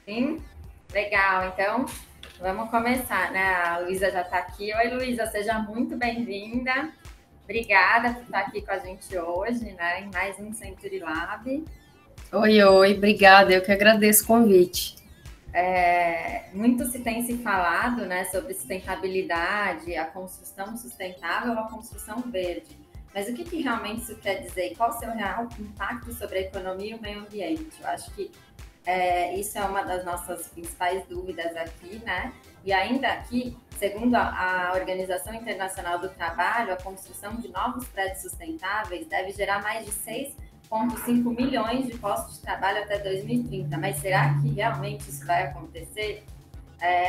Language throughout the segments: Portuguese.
Sim? Legal, então vamos começar, né? A Luísa já está aqui. Oi, Luísa, seja muito bem-vinda. Obrigada por estar aqui com a gente hoje, né? Em mais um Century Lab. Oi, obrigada. Eu que agradeço o convite. Muito se tem se falado, né, sobre sustentabilidade, a construção sustentável, a construção verde. Mas o que realmente isso quer dizer? Qual o seu real impacto sobre a economia e o meio ambiente? Eu acho que isso é uma das nossas principais dúvidas aqui, né? E ainda aqui, segundo a Organização Internacional do Trabalho, a construção de novos prédios sustentáveis deve gerar mais de 6,5 milhões de postos de trabalho até 2030. Mas será que realmente isso vai acontecer?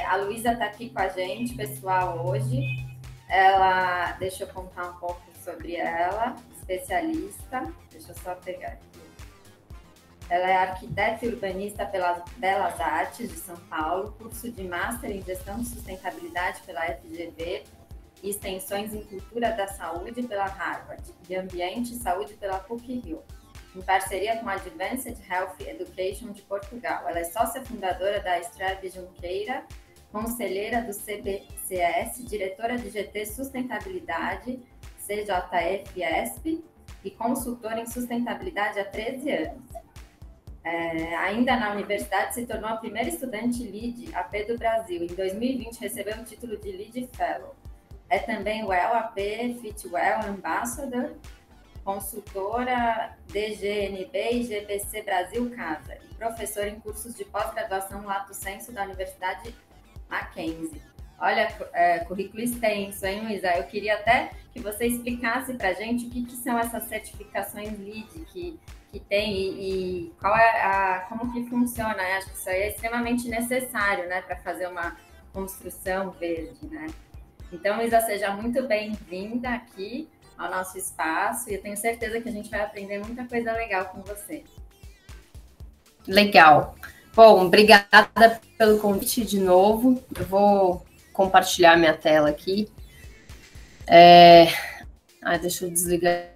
A Luísa está aqui com a gente, pessoal, hoje. Deixa eu contar um pouco sobre ela, especialista. Deixa eu só pegar aqui. Ela é arquiteta e urbanista pelas Belas Artes de São Paulo, curso de Master em Gestão de Sustentabilidade pela FGV e extensões em Cultura da Saúde pela Harvard e Ambiente e Saúde pela PUC-Rio, em parceria com a Advanced Health Education de Portugal. Ela é sócia fundadora da Estreve Junqueira, conselheira do CBCS, diretora de GT Sustentabilidade, CJF-ESP, e consultora em sustentabilidade há 13 anos. Ainda na universidade, se tornou a primeira estudante LEED AP do Brasil. Em 2020, recebeu o título de LEED Fellow. É também WELL AP Fitwel Ambassador, consultora DGNB e GBC Brasil Casa, e professora em cursos de pós-graduação Lato Sensu da Universidade Mackenzie. Olha, currículo extenso, hein, Luísa? Eu queria até que você explicasse para a gente o que são essas certificações LEED que tem e qual como que funciona. Eu acho que isso aí é extremamente necessário, né, para fazer uma construção verde, né? Então, Luísa, seja muito bem-vinda aqui ao nosso espaço e eu tenho certeza que a gente vai aprender muita coisa legal com você. Legal. Bom, obrigada pelo convite de novo. Eu vou compartilhar minha tela aqui. Deixa eu desligar.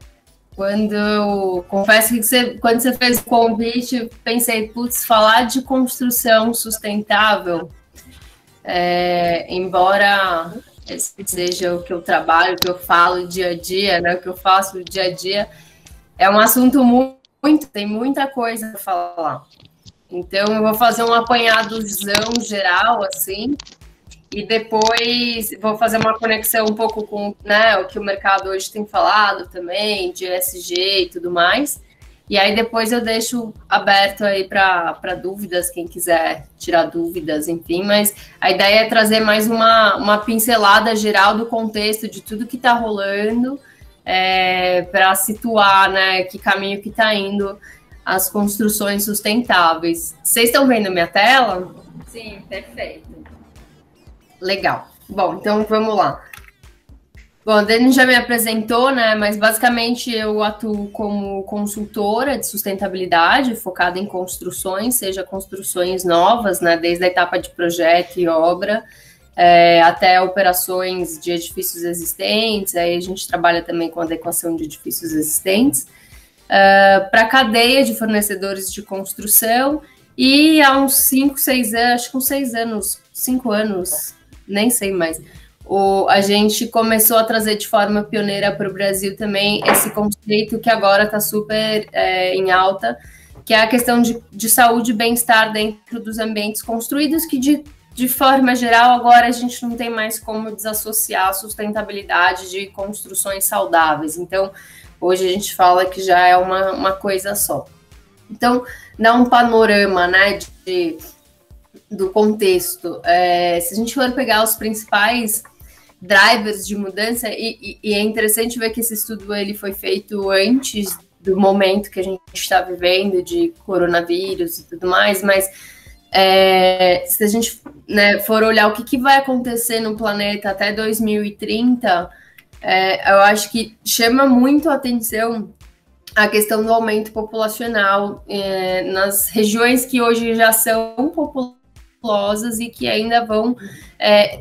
Confesso que quando você fez o convite, pensei, putz, falar de construção sustentável, embora esse seja o que eu trabalho, o que eu falo dia a dia, né, o que eu faço dia a dia, é um assunto tem muita coisa para falar. Então, eu vou fazer um apanhadozão geral, assim, e depois vou fazer uma conexão um pouco com, né, o que o mercado hoje tem falado também, de ESG e tudo mais. E aí depois eu deixo aberto aí para dúvidas, quem quiser tirar dúvidas, enfim. Mas a ideia é trazer mais uma pincelada geral do contexto de tudo que está rolando, para situar, né, que caminho que está indo as construções sustentáveis. Vocês estão vendo minha tela? Sim, perfeito. Legal. Bom, então vamos lá. Bom, a Dani já me apresentou, né? Mas basicamente eu atuo como consultora de sustentabilidade, focada em construções, seja construções novas, né? Desde a etapa de projeto e obra, até operações de edifícios existentes. Aí a gente trabalha também com adequação de edifícios existentes, para a cadeia de fornecedores de construção. E há uns 5, 6 anos, acho que uns 6 anos, 5 anos, nem sei mais, a gente começou a trazer de forma pioneira para o Brasil também esse conceito que agora está super em alta, que é a questão de saúde e bem-estar dentro dos ambientes construídos, que de forma geral agora a gente não tem mais como desassociar a sustentabilidade de construções saudáveis. Então, hoje a gente fala que já é uma coisa só. Então, dá um panorama, né, do contexto. Se a gente for pegar os principais drivers de mudança, e é interessante ver que esse estudo ele foi feito antes do momento que a gente está vivendo de coronavírus e tudo mais, mas Se a gente, né, for olhar o que vai acontecer no planeta até 2030, eu acho que chama muito a atenção a questão do aumento populacional nas regiões que hoje já são populosas e que ainda vão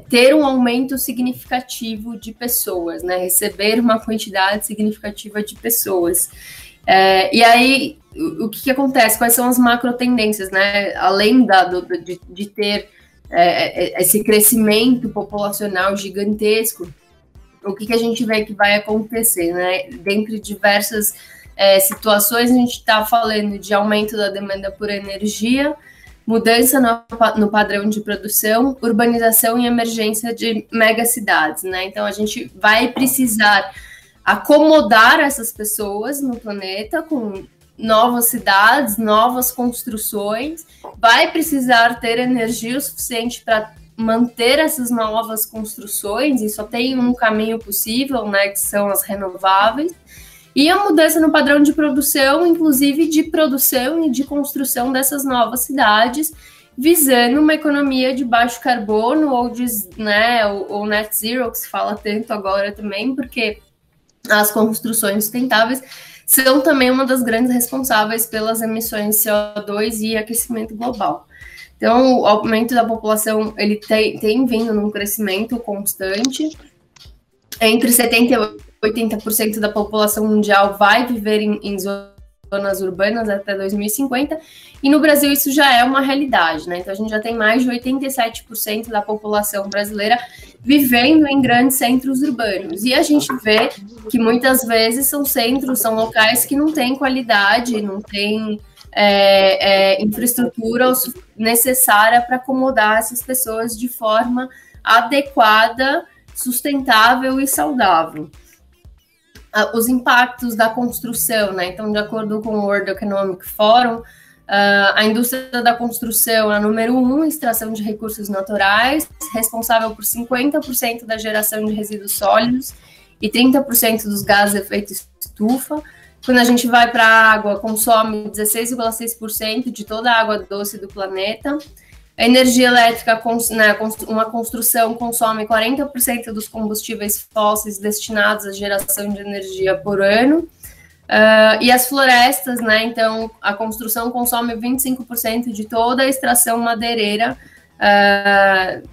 ter um aumento significativo de pessoas, né? Receber uma quantidade significativa de pessoas. E aí, o que acontece? Quais são as macro tendências, né? Além de ter esse crescimento populacional gigantesco, o que a gente vê que vai acontecer, né? Dentre diversas situações, a gente está falando de aumento da demanda por energia, mudança no padrão de produção, urbanização e emergência de megacidades, né? Então, a gente vai precisar acomodar essas pessoas no planeta com novas cidades, novas construções, vai precisar ter energia o suficiente para manter essas novas construções, e só tem um caminho possível, né, que são as renováveis, e a mudança no padrão de produção, inclusive de produção e de construção dessas novas cidades, visando uma economia de baixo carbono ou net zero, que se fala tanto agora também, porque as construções sustentáveis são também uma das grandes responsáveis pelas emissões de CO2 e aquecimento global. Então, o aumento da população ele tem vindo num crescimento constante. Entre 70% e 80% da população mundial vai viver em zonas urbanas até 2050, e no Brasil isso já é uma realidade, né? Então a gente já tem mais de 87% da população brasileira vivendo em grandes centros urbanos, e a gente vê que muitas vezes são locais que não têm qualidade, não têm infraestrutura necessária para acomodar essas pessoas de forma adequada, sustentável e saudável. Os impactos da construção, né? Então, de acordo com o World Economic Forum, a indústria da construção é a número 1 em extração de recursos naturais, responsável por 50% da geração de resíduos sólidos e 30% dos gases de efeito estufa. Quando a gente vai para a água, consome 16,6% de toda a água doce do planeta. A energia elétrica, uma construção consome 40% dos combustíveis fósseis destinados à geração de energia por ano. E as florestas, né? Então, a construção consome 25% de toda a extração madeireira.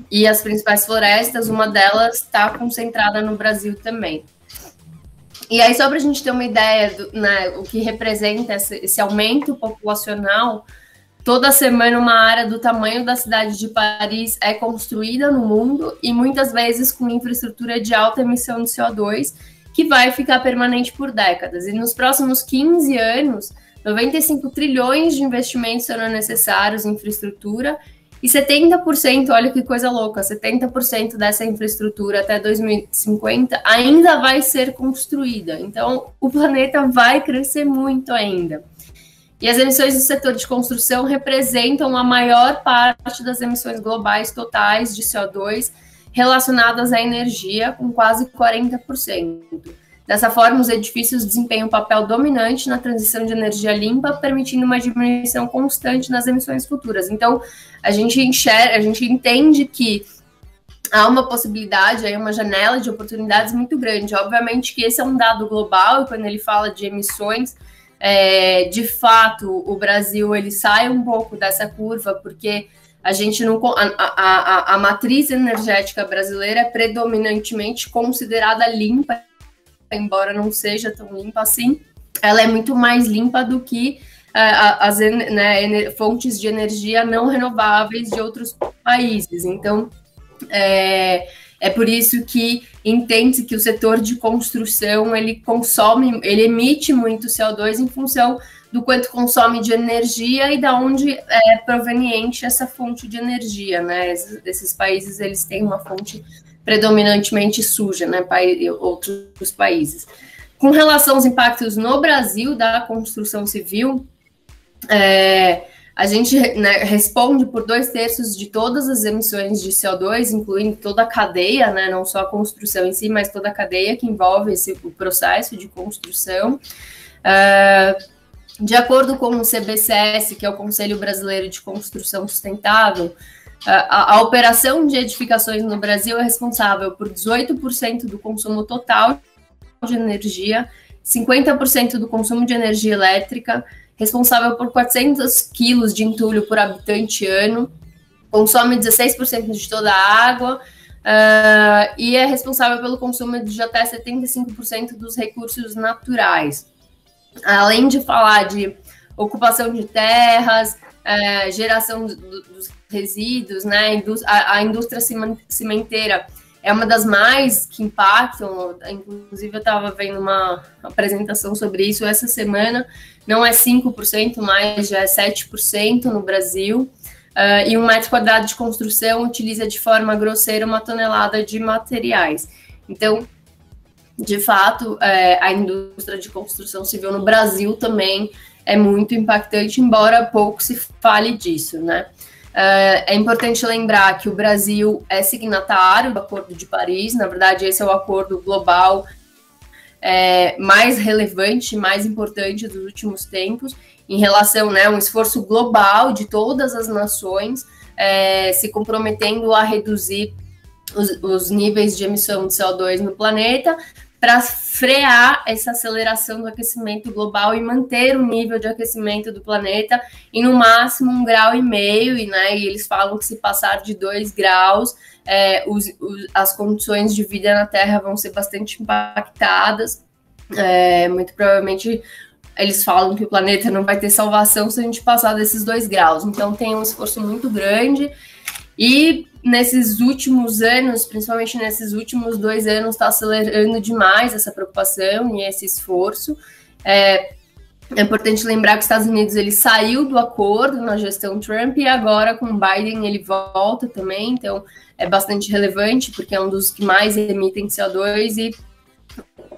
E as principais florestas, uma delas está concentrada no Brasil também. E aí, só para a gente ter uma ideia o que representa esse aumento populacional, toda semana uma área do tamanho da cidade de Paris é construída no mundo, e muitas vezes com infraestrutura de alta emissão de CO2, que vai ficar permanente por décadas. E nos próximos 15 anos, 95 trilhões de investimentos serão necessários em infraestrutura, e 70%, olha que coisa louca, 70% dessa infraestrutura até 2050 ainda vai ser construída. Então, o planeta vai crescer muito ainda. E as emissões do setor de construção representam a maior parte das emissões globais totais de CO2 relacionadas à energia, com quase 40%. Dessa forma, os edifícios desempenham um papel dominante na transição de energia limpa, permitindo uma diminuição constante nas emissões futuras. Então, a gente entende que há uma possibilidade, aí uma janela de oportunidades muito grande. Obviamente que esse é um dado global, e quando ele fala de emissões, de fato, o Brasil ele sai um pouco dessa curva, porque a gente não, a matriz energética brasileira é predominantemente considerada limpa, embora não seja tão limpa assim. Ela é muito mais limpa do que as fontes de energia não renováveis de outros países. Então, é por isso que entende-se que o setor de construção ele emite muito CO2 em função do quanto consome de energia e da onde é proveniente essa fonte de energia, né? Esses países eles têm uma fonte predominantemente suja, né? Outros países. Com relação aos impactos no Brasil da construção civil, a gente responde por 2/3 de todas as emissões de CO2, incluindo toda a cadeia, né, não só a construção em si, mas toda a cadeia que envolve o processo de construção. De acordo com o CBCS, que é o Conselho Brasileiro de Construção Sustentável, a operação de edificações no Brasil é responsável por 18% do consumo total de energia, 50% do consumo de energia elétrica, responsável por 400 quilos de entulho por habitante ano, consome 16% de toda a água, e é responsável pelo consumo de até 75% dos recursos naturais. Além de falar de ocupação de terras, geração dos resíduos, né? A indústria cimenteira é uma das mais que impactam. Inclusive, eu estava vendo uma apresentação sobre isso essa semana. Não é 5%, mas já é 7% no Brasil. E 1 metro quadrado de construção utiliza de forma grosseira 1 tonelada de materiais. Então, de fato, a indústria de construção civil no Brasil também é muito impactante, embora pouco se fale disso, né? É importante lembrar que o Brasil é signatário do Acordo de Paris. Na verdade, esse é o acordo global mais relevante, mais importante dos últimos tempos, em relação, né, um esforço global de todas as nações se comprometendo a reduzir os níveis de emissão de CO2 no planeta, para frear essa aceleração do aquecimento global e manter o nível de aquecimento do planeta em no máximo 1,5 grau, né? E eles falam que se passar de 2 graus, as condições de vida na Terra vão ser bastante impactadas. Muito provavelmente eles falam que o planeta não vai ter salvação se a gente passar desses 2 graus. Então tem um esforço muito grande. E nesses últimos anos, principalmente nesses últimos 2 anos, está acelerando demais essa preocupação e esse esforço. É importante lembrar que os Estados Unidos ele saiu do acordo na gestão Trump e agora com Biden ele volta também, então é bastante relevante porque é um dos que mais emitem CO2 e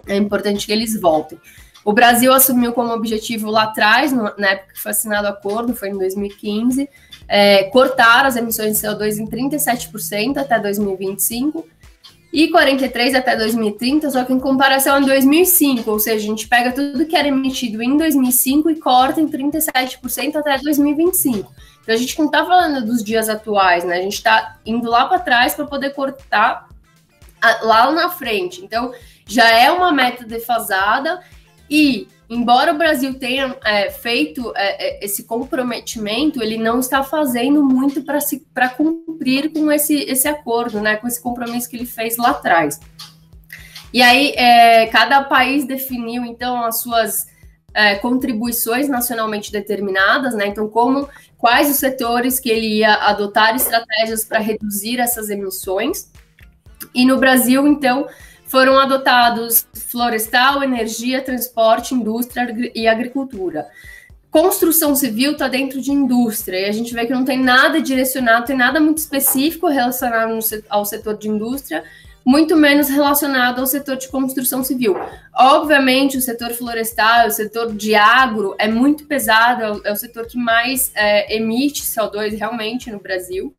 é importante que eles voltem. O Brasil assumiu como objetivo lá atrás, na época que foi assinado o acordo, foi em 2015, cortar as emissões de CO2 em 37% até 2025 e 43% até 2030, só que em comparação a 2005, ou seja, a gente pega tudo que era emitido em 2005 e corta em 37% até 2025. Então a gente não está falando dos dias atuais, né? A gente está indo lá para trás para poder cortar lá na frente. Então já é uma meta defasada. E, embora o Brasil tenha feito esse comprometimento, ele não está fazendo muito para cumprir com esse acordo, né, com esse compromisso que ele fez lá atrás. E aí, cada país definiu, então, as suas contribuições nacionalmente determinadas, né, então, quais os setores que ele ia adotar estratégias para reduzir essas emissões. E no Brasil, então, foram adotados florestal, energia, transporte, indústria e agricultura. Construção civil está dentro de indústria, e a gente vê que não tem nada direcionado, tem nada muito específico relacionado ao setor de indústria, muito menos relacionado ao setor de construção civil. Obviamente, o setor florestal, o setor de agro é muito pesado, é o setor que mais emite CO2 realmente no Brasil,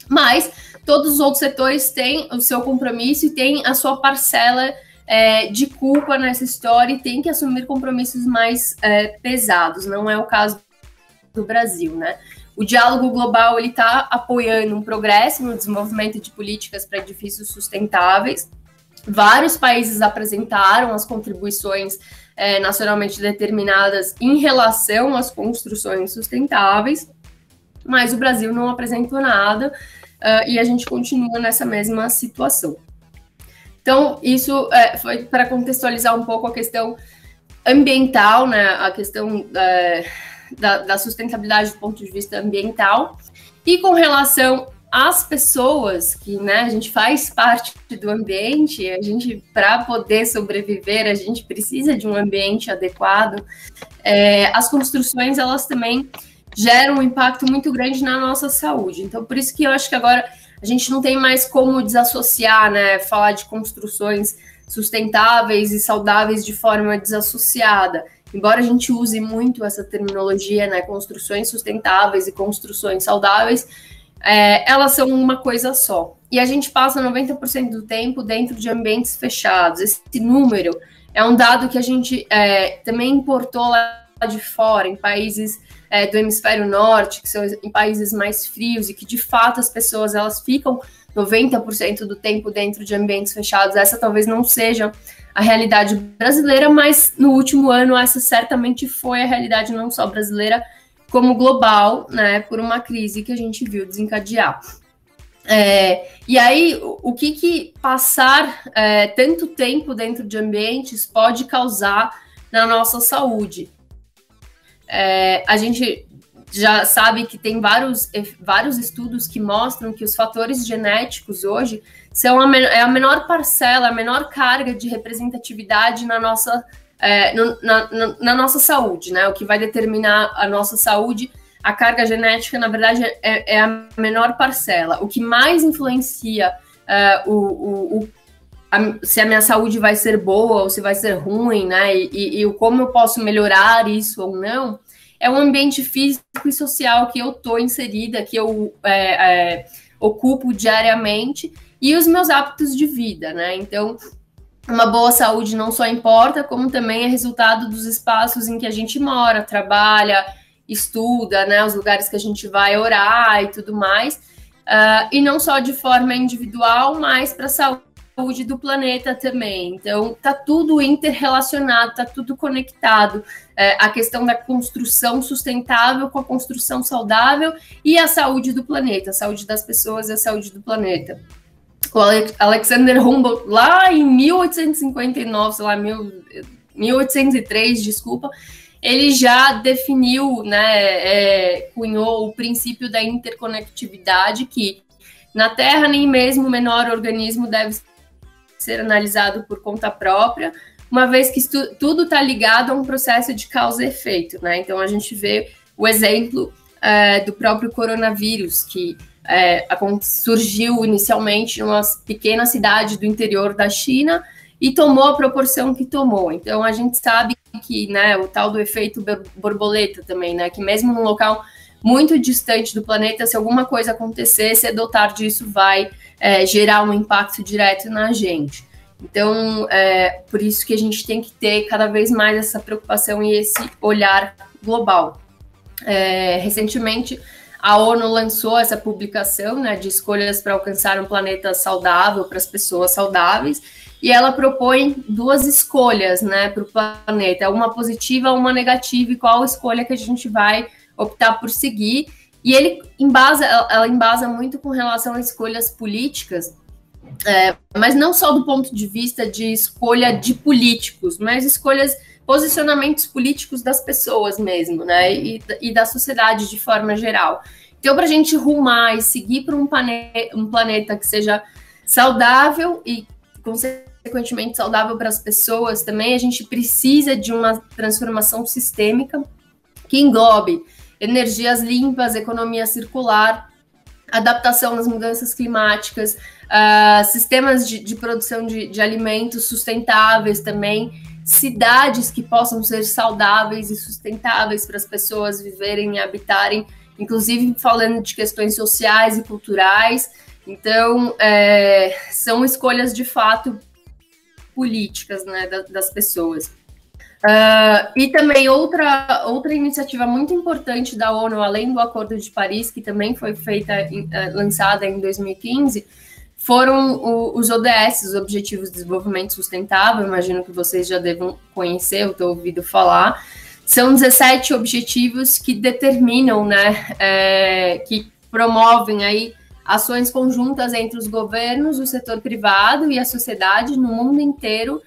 mas todos os outros setores têm o seu compromisso e têm a sua parcela de culpa nessa história e têm que assumir compromissos mais pesados. Não é o caso do Brasil, né? O diálogo global ele está apoiando um progresso no desenvolvimento de políticas para edifícios sustentáveis. Vários países apresentaram as contribuições nacionalmente determinadas em relação às construções sustentáveis, mas o Brasil não apresentou nada. E a gente continua nessa mesma situação. Então, isso foi para contextualizar um pouco a questão ambiental, né, a questão da sustentabilidade do ponto de vista ambiental. E com relação às pessoas, que, né, a gente faz parte do ambiente, a gente, para poder sobreviver, a gente precisa de um ambiente adequado. As construções, elas também gera um impacto muito grande na nossa saúde. Então, por isso que eu acho que agora a gente não tem mais como desassociar, né, falar de construções sustentáveis e saudáveis de forma desassociada. Embora a gente use muito essa terminologia, né, construções sustentáveis e construções saudáveis, elas são uma coisa só. E a gente passa 90% do tempo dentro de ambientes fechados. Esse número é um dado que a gente também importou lá de fora, em países do hemisfério norte, que são em países mais frios e que, de fato, as pessoas elas ficam 90% do tempo dentro de ambientes fechados. Essa talvez não seja a realidade brasileira, mas no último ano essa certamente foi a realidade não só brasileira, como global, né, por uma crise que a gente viu desencadear. E aí, o que passar tanto tempo dentro de ambientes pode causar na nossa saúde? A gente já sabe que tem vários estudos que mostram que os fatores genéticos hoje são a menor parcela, a menor carga de representatividade na nossa, na nossa saúde, né? O que vai determinar a nossa saúde, a carga genética, na verdade, é a menor parcela. O que mais influencia se a minha saúde vai ser boa ou se vai ser ruim, né? E como eu posso melhorar isso ou não, é o ambiente físico e social que eu estou inserida, que eu ocupo diariamente, e os meus hábitos de vida, né? Então, uma boa saúde não só importa, como também é resultado dos espaços em que a gente mora, trabalha, estuda, né? Os lugares que a gente vai orar e tudo mais. E não só de forma individual, mas para a saúde do planeta também. Então, tá tudo interrelacionado, tá tudo conectado. A questão da construção sustentável com a construção saudável e a saúde do planeta, a saúde das pessoas e a saúde do planeta. O Alexander Humboldt, lá em 1859, sei lá, 1803, desculpa, ele já definiu, né, cunhou o princípio da interconectividade, que na Terra nem mesmo o menor organismo deve ser analisado por conta própria, uma vez que tudo está ligado a um processo de causa e efeito, né? Então a gente vê o exemplo do próprio coronavírus, que surgiu inicialmente numa pequena cidade do interior da China e tomou a proporção que tomou. Então a gente sabe que, né, o tal do efeito borboleta também, né, que mesmo num local muito distante do planeta, se alguma coisa acontecer, cedo ou tarde isso vai gerar um impacto direto na gente. Então, por isso que a gente tem que ter cada vez mais essa preocupação e esse olhar global. Recentemente, a ONU lançou essa publicação, né, de escolhas para alcançar um planeta saudável para as pessoas saudáveis, e ela propõe 2 escolhas, né, para o planeta, uma positiva e uma negativa, e qual escolha que a gente vai optar por seguir. E ela embasa muito com relação a escolhas políticas, mas não só do ponto de vista de escolha de políticos, mas posicionamentos políticos das pessoas mesmo, né, e da sociedade de forma geral. Então, para a gente rumar e seguir para um planeta que seja saudável e, consequentemente, saudável para as pessoas também, a gente precisa de uma transformação sistêmica que englobe energias limpas, economia circular, adaptação às mudanças climáticas, sistemas de produção de alimentos sustentáveis também, cidades que possam ser saudáveis e sustentáveis para as pessoas viverem e habitarem, inclusive falando de questões sociais e culturais. Então, são escolhas de fato políticas, né, das pessoas. E também outra iniciativa muito importante da ONU, além do Acordo de Paris, que também foi lançada em 2015, foram os ODS, os Objetivos de Desenvolvimento Sustentável. Imagino que vocês já devam conhecer, eu estou ouvindo falar. São 17 objetivos que determinam, né, que promovem aí ações conjuntas entre os governos, o setor privado e a sociedade no mundo inteiro,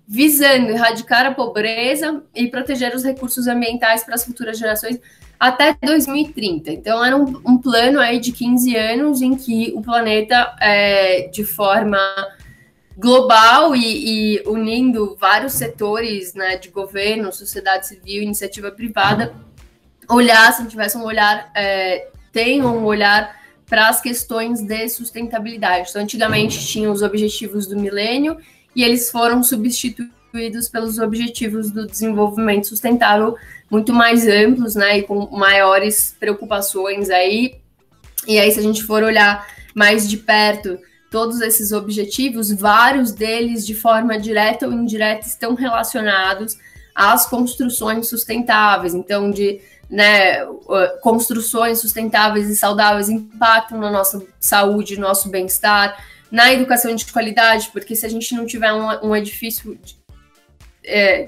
visando erradicar a pobreza e proteger os recursos ambientais para as futuras gerações até 2030. Então, era um plano aí de 15 anos em que o planeta, de forma global e unindo vários setores, né, de governo, sociedade civil, iniciativa privada, tivesse um olhar, tenham um olhar para as questões de sustentabilidade. Então, antigamente tinham os objetivos do milênio e eles foram substituídos pelos objetivos do desenvolvimento sustentável, muito mais amplos, né, e com maiores preocupações aí. E aí, se a gente for olhar mais de perto todos esses objetivos, vários deles, de forma direta ou indireta, estão relacionados às construções sustentáveis. Então, né, construções sustentáveis e saudáveis impactam na nossa saúde, nosso bem-estar, na educação de qualidade, porque se a gente não tiver um edifício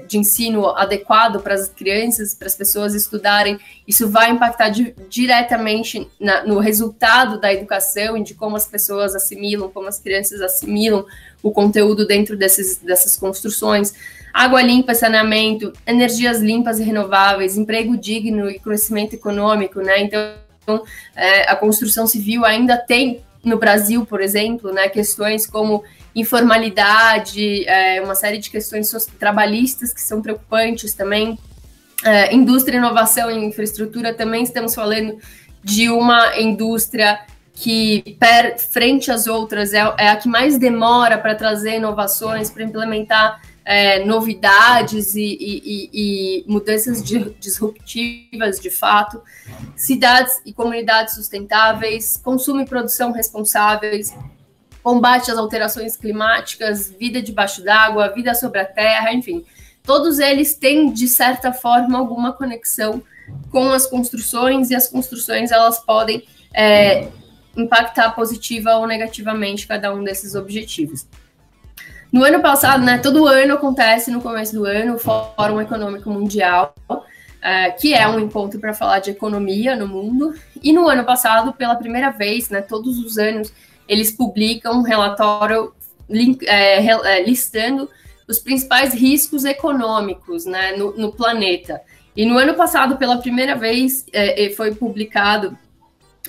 de ensino adequado para as crianças, para as pessoas estudarem, isso vai impactar diretamente no resultado da educação e de como as pessoas assimilam, como as crianças assimilam o conteúdo dentro dessas construções. Água limpa, saneamento, energias limpas e renováveis, emprego digno e crescimento econômico, né? Então, a construção civil ainda tem, no Brasil, por exemplo, né, questões como informalidade, uma série de questões trabalhistas que são preocupantes também. Indústria, inovação e infraestrutura, também estamos falando de uma indústria que, frente às outras, é a que mais demora para trazer inovações, para implementar novidades e mudanças disruptivas, de fato. Cidades e comunidades sustentáveis, consumo e produção responsáveis, combate às alterações climáticas, vida debaixo d'água, vida sobre a terra, enfim. Todos eles têm, de certa forma, alguma conexão com as construções, e as construções elas podem impactar positiva ou negativamente cada um desses objetivos. No ano passado, né, todo ano acontece, no começo do ano, o Fórum Econômico Mundial, que é um encontro para falar de economia no mundo, e no ano passado, pela primeira vez, né, todos os anos, eles publicam um relatório listando os principais riscos econômicos, né, no planeta. E no ano passado, pela primeira vez, foi publicado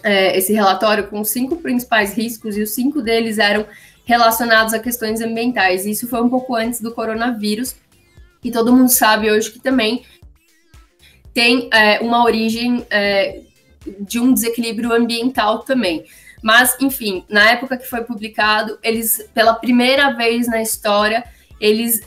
esse relatório com 5 principais riscos, e os 5 deles eram relacionados a questões ambientais. Isso foi um pouco antes do coronavírus, e todo mundo sabe hoje que também tem uma origem de um desequilíbrio ambiental também. Mas, enfim, na época que foi publicado, eles, pela primeira vez na história, eles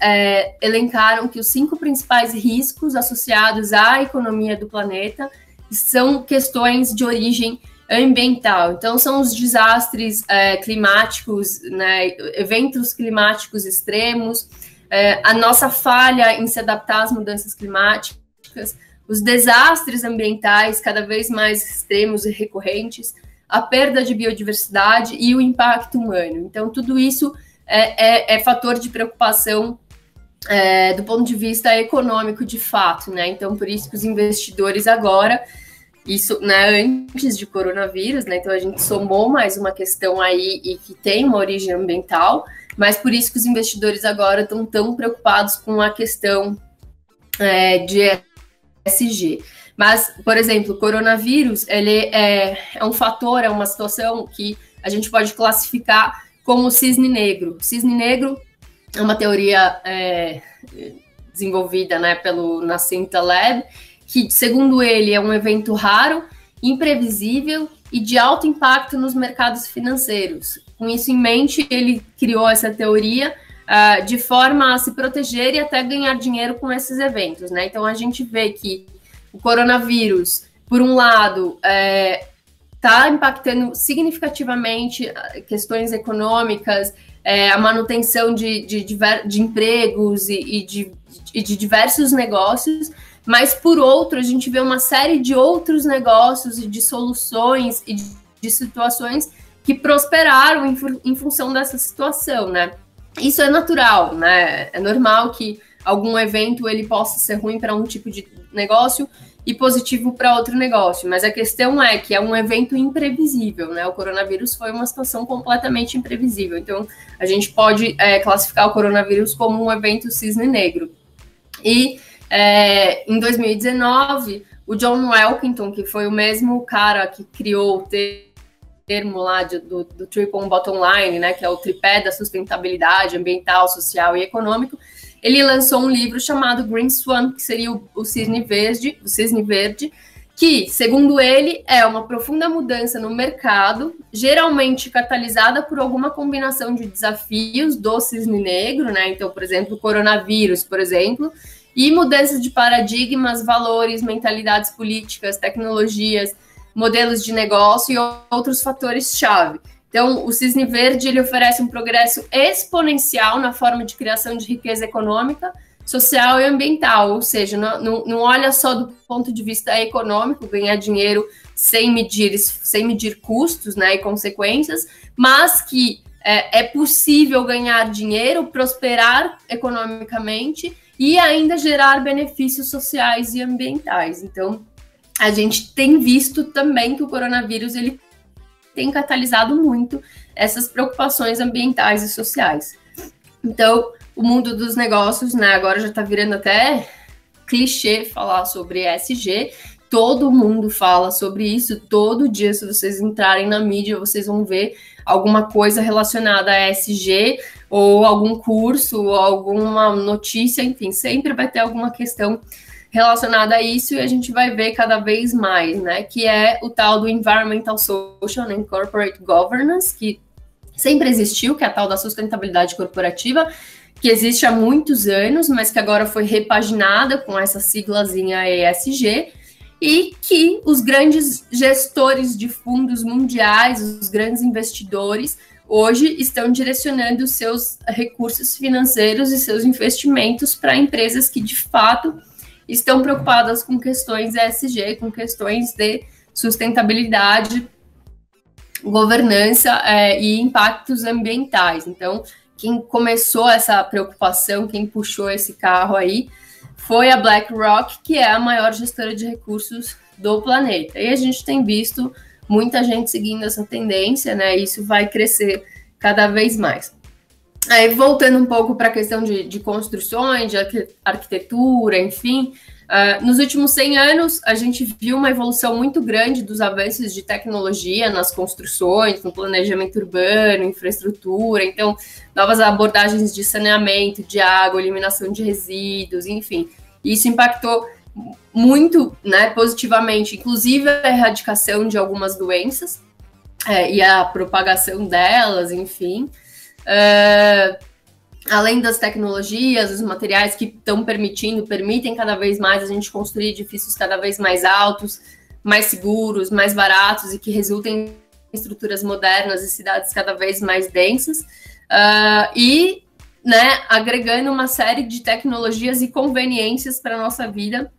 elencaram que os 5 principais riscos associados à economia do planeta são questões de origem ambiental. Então, são os desastres climáticos, né, eventos climáticos extremos, a nossa falha em se adaptar às mudanças climáticas, os desastres ambientais cada vez mais extremos e recorrentes, a perda de biodiversidade e o impacto humano. Então, tudo isso é fator de preocupação do ponto de vista econômico, de fato, né? Então, por isso que os investidores agora, isso, né, antes de coronavírus, né? Então, a gente somou mais uma questão aí e que tem uma origem ambiental, mas por isso que os investidores agora estão tão preocupados com a questão de ESG. Mas, por exemplo, o coronavírus, ele é um fator, é uma situação que a gente pode classificar como cisne negro. O cisne negro é uma teoria desenvolvida, né, pelo Nassim Taleb, que, segundo ele, é um evento raro, imprevisível e de alto impacto nos mercados financeiros. Com isso em mente, ele criou essa teoria de forma a se proteger e até ganhar dinheiro com esses eventos, né? Então, a gente vê que o coronavírus, por um lado, está impactando significativamente questões econômicas, a manutenção de empregos e de diversos negócios, mas, por outro, a gente vê uma série de outros negócios e de soluções e de situações que prosperaram em função dessa situação, né? Isso é natural, né? É normal que algum evento ele possa ser ruim para um tipo de negócio e positivo para outro negócio, mas a questão é que é um evento imprevisível, né? O coronavírus foi uma situação completamente imprevisível, então a gente pode classificar o coronavírus como um evento cisne negro. E em 2019, o John Elkington, que foi o mesmo cara que criou o termo lá do Triple Bottom Line, né, que é o tripé da sustentabilidade ambiental, social e econômico, ele lançou um livro chamado Green Swan, que seria o cisne verde, que, segundo ele, é uma profunda mudança no mercado, geralmente catalisada por alguma combinação de desafios do cisne negro, né? Então, por exemplo, o coronavírus, por exemplo, e mudanças de paradigmas, valores, mentalidades políticas, tecnologias, modelos de negócio e outros fatores-chave. Então, o cisne verde ele oferece um progresso exponencial na forma de criação de riqueza econômica, social e ambiental, ou seja, não olha só do ponto de vista econômico, ganhar dinheiro sem medir custos, né, e consequências, mas que é possível ganhar dinheiro, prosperar economicamente e ainda gerar benefícios sociais e ambientais. Então, a gente tem visto também que o coronavírus ele tem catalisado muito essas preocupações ambientais e sociais. Então, o mundo dos negócios, né, agora já está virando até clichê falar sobre ESG. Todo mundo fala sobre isso, todo dia, se vocês entrarem na mídia, vocês vão ver alguma coisa relacionada a ESG, ou algum curso, ou alguma notícia, enfim, sempre vai ter alguma questão relacionada a isso, e a gente vai ver cada vez mais, né, que é o tal do Environmental, Social and Corporate Governance, que sempre existiu, que é a tal da sustentabilidade corporativa, que existe há muitos anos, mas que agora foi repaginada com essa siglazinha ESG, e que os grandes gestores de fundos mundiais, os grandes investidores, hoje estão direcionando seus recursos financeiros e seus investimentos para empresas que, de fato, estão preocupadas com questões ESG, com questões de sustentabilidade, governança e impactos ambientais. Então, quem começou essa preocupação, quem puxou esse carro aí, foi a BlackRock, que é a maior gestora de recursos do planeta. E a gente tem visto muita gente seguindo essa tendência, né? E isso vai crescer cada vez mais. Aí, voltando um pouco para a questão de construções, de arquitetura, enfim, nos últimos 100 anos, a gente viu uma evolução muito grande dos avanços de tecnologia nas construções, no planejamento urbano, infraestrutura, então, novas abordagens de saneamento, de água, eliminação de resíduos, enfim. Isso impactou muito, né, positivamente, inclusive a erradicação de algumas doenças e a propagação delas, enfim. Além das tecnologias, os materiais que estão permitem cada vez mais a gente construir edifícios cada vez mais altos, mais seguros, mais baratos e que resultem em estruturas modernas e cidades cada vez mais densas, e, né, agregando uma série de tecnologias e conveniências para a nossa vida,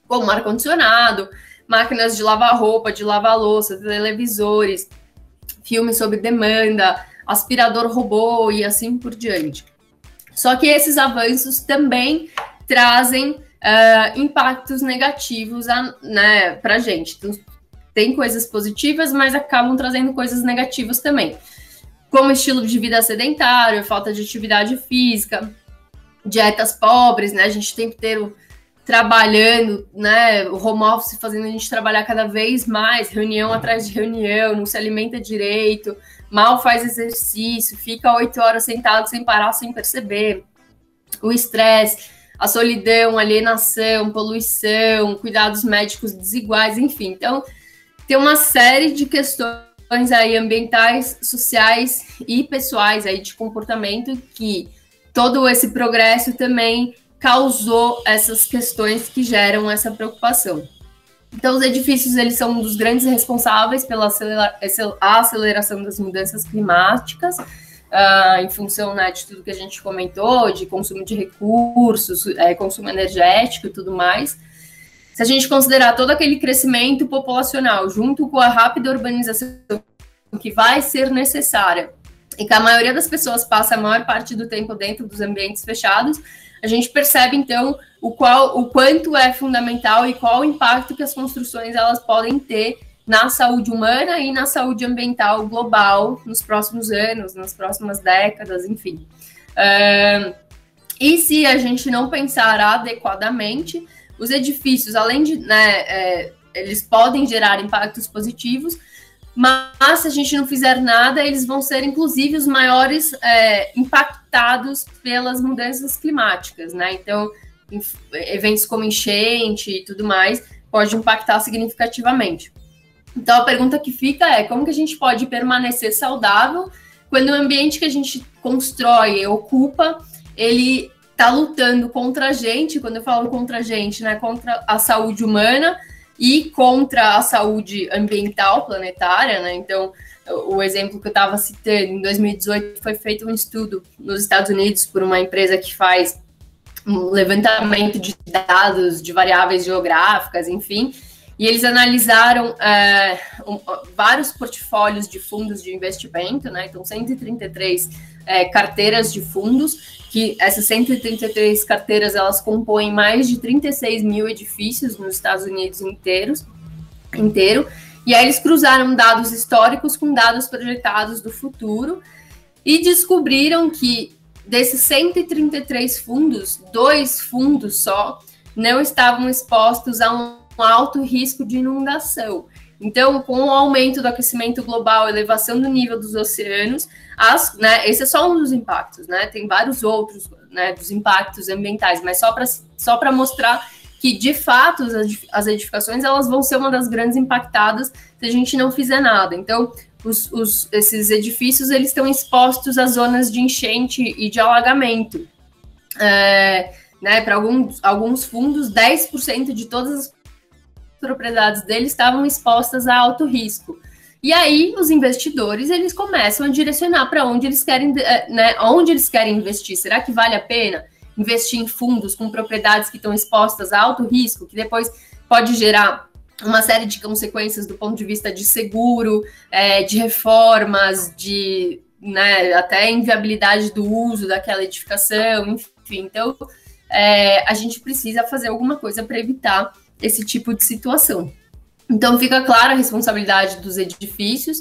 como ar-condicionado, máquinas de lavar roupa, de lavar louça, televisores, filmes sob demanda, aspirador robô e assim por diante. Só que esses avanços também trazem impactos negativos, né, para a gente. Então, tem coisas positivas, mas acabam trazendo coisas negativas também, como estilo de vida sedentário, falta de atividade física, dietas pobres, né? A gente tem que ter trabalhando, né? O home office fazendo a gente trabalhar cada vez mais, reunião atrás de reunião, não se alimenta direito, mal faz exercício, fica 8 horas sentado sem parar, sem perceber. O estresse, a solidão, a alienação, poluição, cuidados médicos desiguais, enfim. Então, tem uma série de questões aí ambientais, sociais e pessoais aí de comportamento que todo esse progresso também causou essas questões que geram essa preocupação. Então, os edifícios, eles são um dos grandes responsáveis pela aceleração das mudanças climáticas, em função, né, de tudo que a gente comentou, de consumo de recursos, consumo energético e tudo mais. Se a gente considerar todo aquele crescimento populacional, junto com a rápida urbanização que vai ser necessária, e que a maioria das pessoas passa a maior parte do tempo dentro dos ambientes fechados, a gente percebe, então, o quanto é fundamental e qual o impacto que as construções elas podem ter na saúde humana e na saúde ambiental global nos próximos anos, nas próximas décadas, enfim. E se a gente não pensar adequadamente, os edifícios, além de, né, eles podem gerar impactos positivos, mas se a gente não fizer nada, eles vão ser, inclusive, os maiores impactados pelas mudanças climáticas, né? Então, eventos como enchente e tudo mais pode impactar significativamente. Então, a pergunta que fica é como que a gente pode permanecer saudável quando o ambiente que a gente constrói e ocupa, ele está lutando contra a gente, quando eu falo contra a gente, né, contra a saúde humana e contra a saúde ambiental planetária, né? Então, o exemplo que eu estava citando, em 2018 foi feito um estudo nos Estados Unidos por uma empresa que faz um levantamento de dados de variáveis geográficas, enfim, e eles analisaram vários portfólios de fundos de investimento, né? Então, 133 carteiras de fundos, que essas 133 carteiras, elas compõem mais de 36 mil edifícios nos Estados Unidos inteiro, e aí eles cruzaram dados históricos com dados projetados do futuro, e descobriram que desses 133 fundos, 2 fundos só não estavam expostos a um alto risco de inundação. Então, com o aumento do aquecimento global, elevação do nível dos oceanos, esse é só um dos impactos, né? Tem vários outros, né, dos impactos ambientais, mas só para mostrar que, de fato, as edificações elas vão ser uma das grandes impactadas se a gente não fizer nada. Então, esses edifícios eles estão expostos a zonas de enchente e de alagamento. Né, para alguns fundos, 10% de todas as propriedades deles estavam expostas a alto risco. E aí, os investidores eles começam a direcionar para onde eles querem, né, onde eles querem investir. Será que vale a pena investir em fundos com propriedades que estão expostas a alto risco, que depois pode gerar uma série de consequências do ponto de vista de seguro, de reformas, de, né, até inviabilidade do uso daquela edificação, enfim. Então, a gente precisa fazer alguma coisa para evitar esse tipo de situação. Então, fica clara a responsabilidade dos edifícios,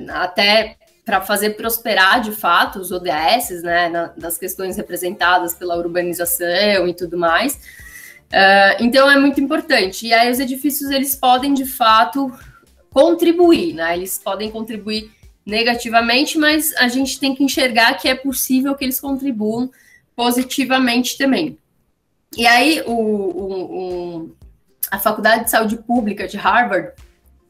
até para fazer prosperar, de fato, os ODS, né, das questões representadas pela urbanização e tudo mais. Então, é muito importante. E aí, os edifícios, eles podem, de fato, contribuir, né? Eles podem contribuir negativamente, mas a gente tem que enxergar que é possível que eles contribuam positivamente também. E aí, a Faculdade de Saúde Pública de Harvard,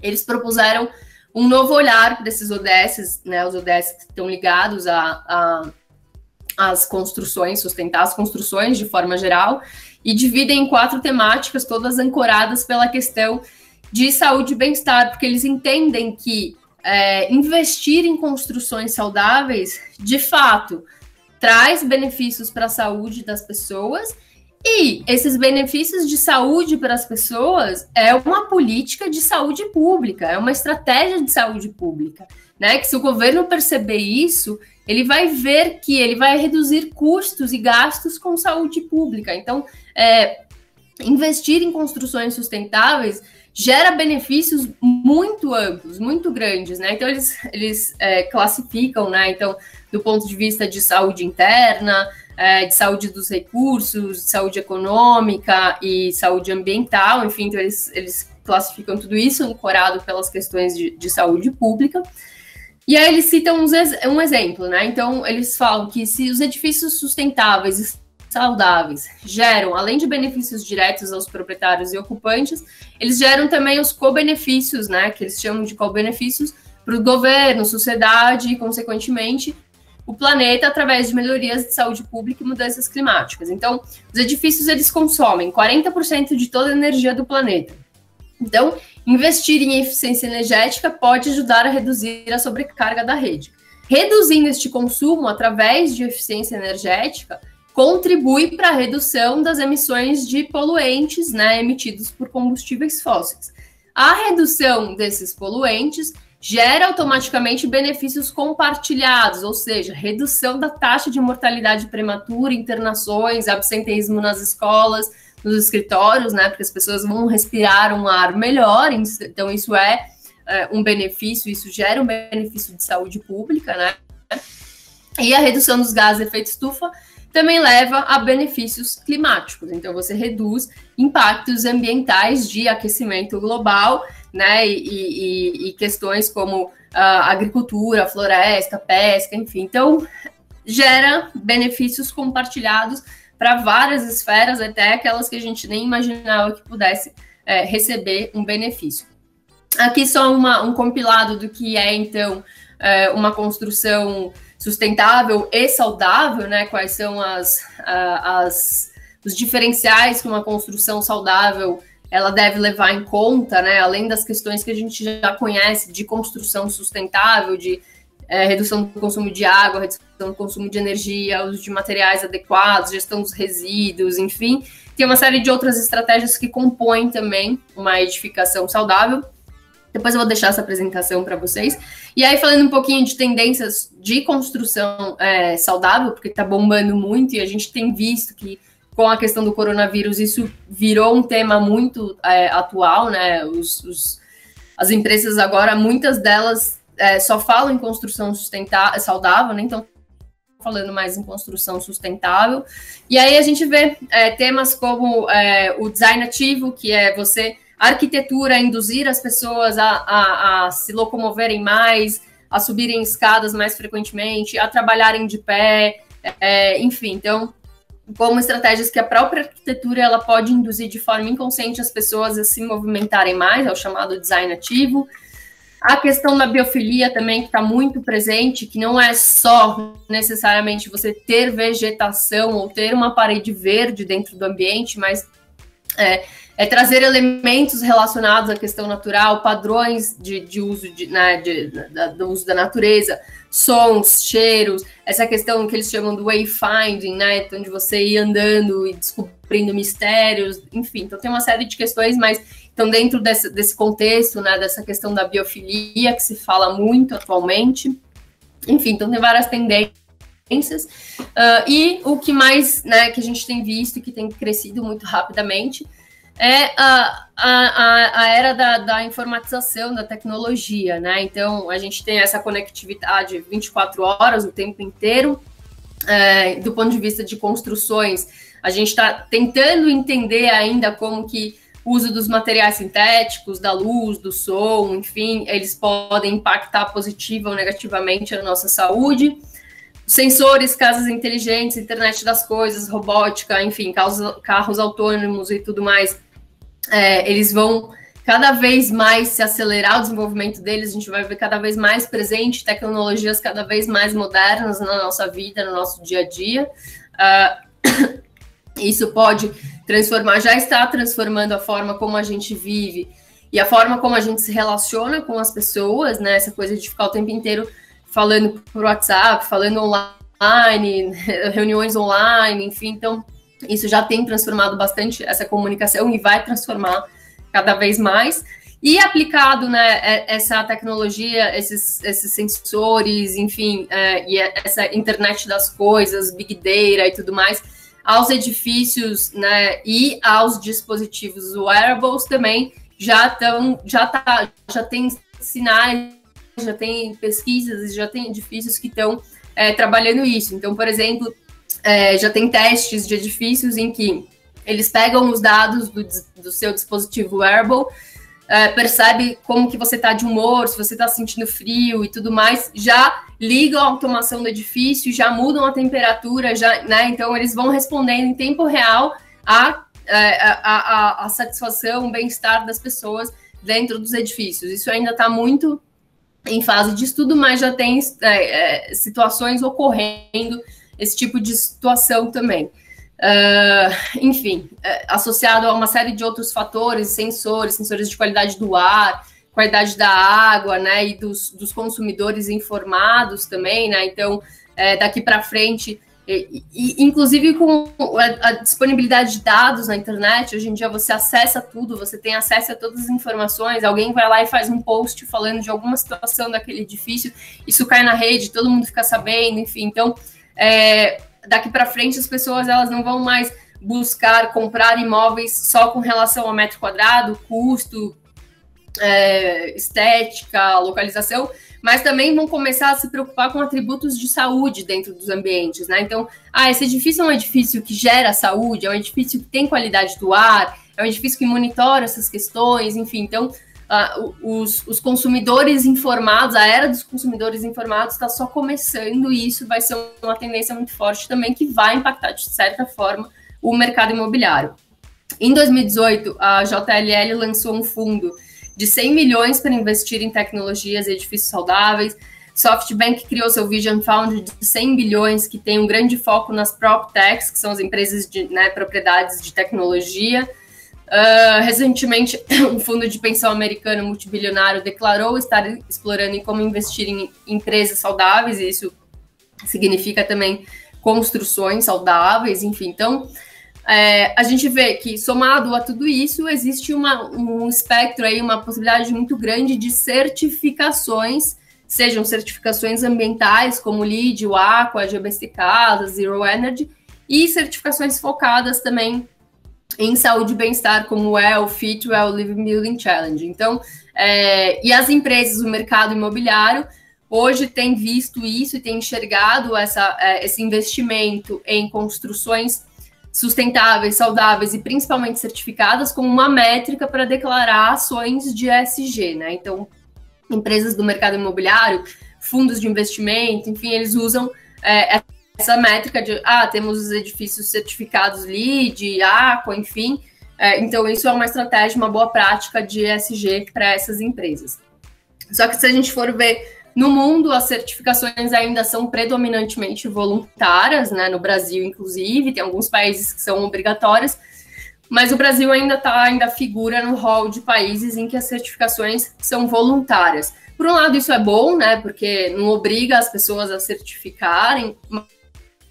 eles propuseram um novo olhar desses ODS, né, os ODS que estão ligados às construções, sustentar as construções de forma geral, e dividem em 4 temáticas, todas ancoradas pela questão de saúde e bem-estar, porque eles entendem que investir em construções saudáveis, de fato, traz benefícios para a saúde das pessoas, e esses benefícios de saúde para as pessoas é uma política de saúde pública, é uma estratégia de saúde pública, né? Que se o governo perceber isso, ele vai ver que ele vai reduzir custos e gastos com saúde pública. Então, investir em construções sustentáveis gera benefícios muito amplos, muito grandes, né? Então, eles classificam, né? Então, do ponto de vista de saúde interna, de saúde dos recursos, de saúde econômica e saúde ambiental, enfim, então eles classificam tudo isso ancorado pelas questões de saúde pública. E aí eles citam um exemplo, né? Então, eles falam que se os edifícios sustentáveis e saudáveis geram, além de benefícios diretos aos proprietários e ocupantes, eles geram também os co-benefícios, né? Que eles chamam de co-benefícios para o governo, sociedade e, consequentemente, o planeta através de melhorias de saúde pública e mudanças climáticas. Então, os edifícios, eles consomem 40% de toda a energia do planeta. Então, investir em eficiência energética pode ajudar a reduzir a sobrecarga da rede. Reduzindo este consumo através de eficiência energética, contribui para a redução das emissões de poluentes, né, emitidos por combustíveis fósseis. A redução desses poluentes gera automaticamente benefícios compartilhados, ou seja, redução da taxa de mortalidade prematura, internações, absenteísmo nas escolas, nos escritórios, né, porque as pessoas vão respirar um ar melhor, então isso é um benefício, isso gera um benefício de saúde pública, né, e a redução dos gases de efeito estufa também leva a benefícios climáticos, então você reduz impactos ambientais de aquecimento global, né, e questões como agricultura, floresta, pesca, enfim. Então, gera benefícios compartilhados para várias esferas, até aquelas que a gente nem imaginava que pudesse receber um benefício. Aqui só um compilado do que é, então, uma construção sustentável e saudável, né? Quais são os diferenciais que uma construção saudável ela deve levar em conta, né? Além das questões que a gente já conhece de construção sustentável, de redução do consumo de água, redução do consumo de energia, uso de materiais adequados, gestão dos resíduos, enfim. Tem uma série de outras estratégias que compõem também uma edificação saudável. Depois eu vou deixar essa apresentação para vocês. E aí, falando um pouquinho de tendências de construção saudável, porque está bombando muito, e a gente tem visto que, com a questão do coronavírus, isso virou um tema muito atual, né? As empresas agora, muitas delas só falam em construção saudável, nem estão falando mais em construção sustentável. E aí a gente vê temas como o design ativo, que é a arquitetura, induzir as pessoas a se locomoverem mais, a subirem escadas mais frequentemente, a trabalharem de pé, enfim. Então, como estratégias que a própria arquitetura ela pode induzir de forma inconsciente as pessoas a se movimentarem mais, é o chamado design ativo. A questão da biofilia também, que está muito presente, que não é só necessariamente você ter vegetação ou ter uma parede verde dentro do ambiente, mas trazer elementos relacionados à questão natural, padrões de uso do uso da natureza, sons, cheiros, essa questão que eles chamam do wayfinding, né, onde você ir andando e descobrindo mistérios, enfim. Então tem uma série de questões, mas então dentro desse contexto, né, dessa questão da biofilia, que se fala muito atualmente, enfim, então tem várias tendências, e o que mais, né, que a gente tem visto e que tem crescido muito rapidamente é a era da informatização, da tecnologia, né? Então, a gente tem essa conectividade 24 horas, o tempo inteiro. Do ponto de vista de construções, a gente está tentando entender ainda como que o uso dos materiais sintéticos, da luz, do som, enfim, eles podem impactar positiva ou negativamente a nossa saúde. Sensores, casas inteligentes, internet das coisas, robótica, enfim, carros autônomos e tudo mais, eles vão cada vez mais se acelerar o desenvolvimento deles, a gente vai ver cada vez mais presente tecnologias cada vez mais modernas na nossa vida, no nosso dia a dia. Isso pode transformar, já está transformando a forma como a gente vive e a forma como a gente se relaciona com as pessoas, né? Essa coisa de ficar o tempo inteiro falando por WhatsApp, falando online, reuniões online, enfim. Então, isso já tem transformado bastante essa comunicação e vai transformar cada vez mais. E aplicado, né, essa tecnologia, esses sensores, enfim, e essa internet das coisas, Big Data e tudo mais, aos edifícios, né, e aos dispositivos wearables também já tem sinais, já tem pesquisas, já tem edifícios que estão trabalhando isso. Então, por exemplo, já tem testes de edifícios em que eles pegam os dados do seu dispositivo wearable, percebe como que você está de humor, se você está sentindo frio e tudo mais, já ligam a automação do edifício, já mudam a temperatura, né? Então eles vão respondendo em tempo real a satisfação, o bem-estar das pessoas dentro dos edifícios. Isso ainda está muito em fase de estudo, mas já tem situações ocorrendo, esse tipo de situação também. Enfim, associado a uma série de outros fatores, sensores de qualidade do ar, qualidade da água, né, e dos consumidores informados também, né, então, daqui para frente, inclusive com a disponibilidade de dados na internet, hoje em dia você acessa tudo, você tem acesso a todas as informações, alguém vai lá e faz um post falando de alguma situação daquele edifício, isso cai na rede, todo mundo fica sabendo, enfim, então, daqui para frente as pessoas elas não vão mais buscar comprar imóveis só com relação ao metro quadrado, custo, estética, localização, mas também vão começar a se preocupar com atributos de saúde dentro dos ambientes, né? Então, esse edifício é um edifício que gera saúde, é um edifício que tem qualidade do ar, é um edifício que monitora essas questões, enfim, então os consumidores informados, a era dos consumidores informados está só começando e isso vai ser uma tendência muito forte também que vai impactar, de certa forma, o mercado imobiliário. Em 2018, a JLL lançou um fundo de 100 milhões para investir em tecnologias e edifícios saudáveis. SoftBank criou seu Vision Fund de 100 bilhões, que tem um grande foco nas PropTechs, que são as empresas de propriedades de tecnologia. Recentemente, um fundo de pensão americano multibilionário declarou estar explorando em como investir em empresas saudáveis, e isso significa também construções saudáveis, enfim. Então, a gente vê que, somado a tudo isso, existe um espectro aí, uma possibilidade muito grande de certificações, sejam certificações ambientais, como o LEED, o Aqua, a GBC Casa, Zero Energy, e certificações focadas também em saúde e bem-estar, como o WELL, Fit, WELL Living Building Challenge. Então, e as empresas, o mercado imobiliário, hoje tem visto isso e tem enxergado esse investimento em construções sustentáveis, saudáveis e principalmente certificadas como uma métrica para declarar ações de ESG, né? Então, empresas do mercado imobiliário, fundos de investimento, enfim, eles usam essa métrica de, temos os edifícios certificados LEED, Aqua, enfim. Então, isso é uma estratégia, uma boa prática de ESG para essas empresas. Só que se a gente for ver no mundo, as certificações ainda são predominantemente voluntárias, né? No Brasil, inclusive, tem alguns países que são obrigatórias, mas o Brasil ainda figura no hall de países em que as certificações são voluntárias. Por um lado, isso é bom, né? Porque não obriga as pessoas a certificarem,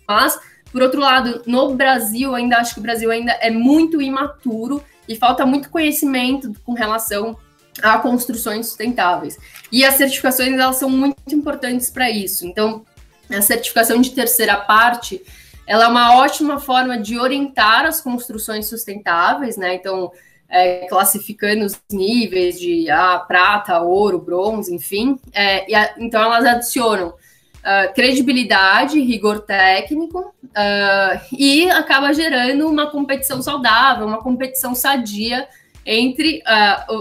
mas, por outro lado, no Brasil, acho que o Brasil ainda é muito imaturo e falta muito conhecimento com relação a construções sustentáveis. E as certificações, elas são muito importantes para isso. Então, a certificação de terceira parte, ela é uma ótima forma de orientar as construções sustentáveis, né? Então, classificando os níveis de prata, ouro, bronze, enfim. Então, elas adicionam credibilidade, rigor técnico, e acaba gerando uma competição saudável, uma competição sadia entre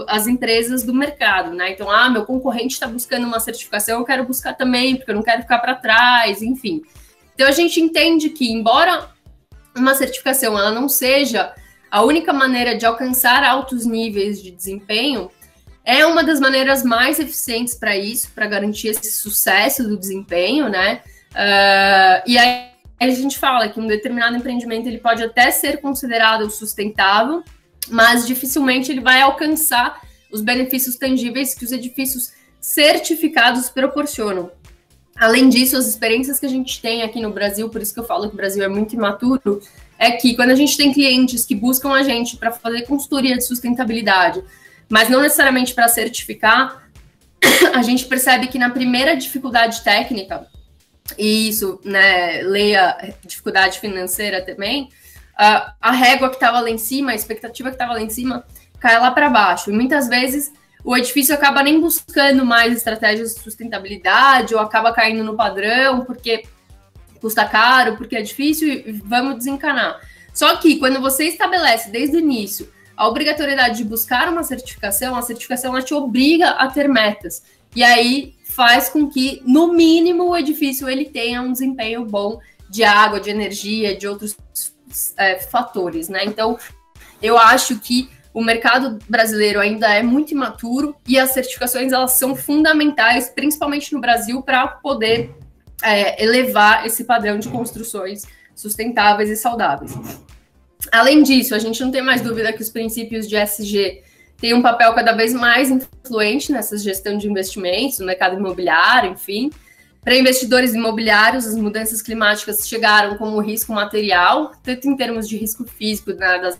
as empresas do mercado, né? Então, meu concorrente está buscando uma certificação, eu quero buscar também, porque eu não quero ficar para trás, enfim. Então, a gente entende que, embora uma certificação ela não seja a única maneira de alcançar altos níveis de desempenho, é uma das maneiras mais eficientes para isso, para garantir esse sucesso do desempenho, né? E aí a gente fala que um determinado empreendimento ele pode até ser considerado sustentável, mas dificilmente ele vai alcançar os benefícios tangíveis que os edifícios certificados proporcionam. Além disso, as experiências que a gente tem aqui no Brasil, por isso que eu falo que o Brasil é muito imaturo, é que quando a gente tem clientes que buscam a gente para fazer consultoria de sustentabilidade, mas não necessariamente para certificar, a gente percebe que na primeira dificuldade técnica, e isso, né, leia dificuldade financeira também, a régua que estava lá em cima, a expectativa que estava lá em cima, cai lá para baixo. E muitas vezes o edifício acaba nem buscando mais estratégias de sustentabilidade, ou acaba caindo no padrão, porque custa caro, porque é difícil e vamos desencanar. Só que quando você estabelece desde o início a obrigatoriedade de buscar uma certificação, a certificação ela te obriga a ter metas. E aí faz com que, no mínimo, o edifício ele tenha um desempenho bom de água, de energia, de outros fatores, né? Então, eu acho que o mercado brasileiro ainda é muito imaturo e as certificações elas são fundamentais, principalmente no Brasil, para poder elevar esse padrão de construções sustentáveis e saudáveis. Além disso, a gente não tem mais dúvida que os princípios de ESG têm um papel cada vez mais influente nessa gestão de investimentos, no mercado imobiliário, enfim. Para investidores imobiliários, as mudanças climáticas chegaram como risco material, tanto em termos de risco físico, né, das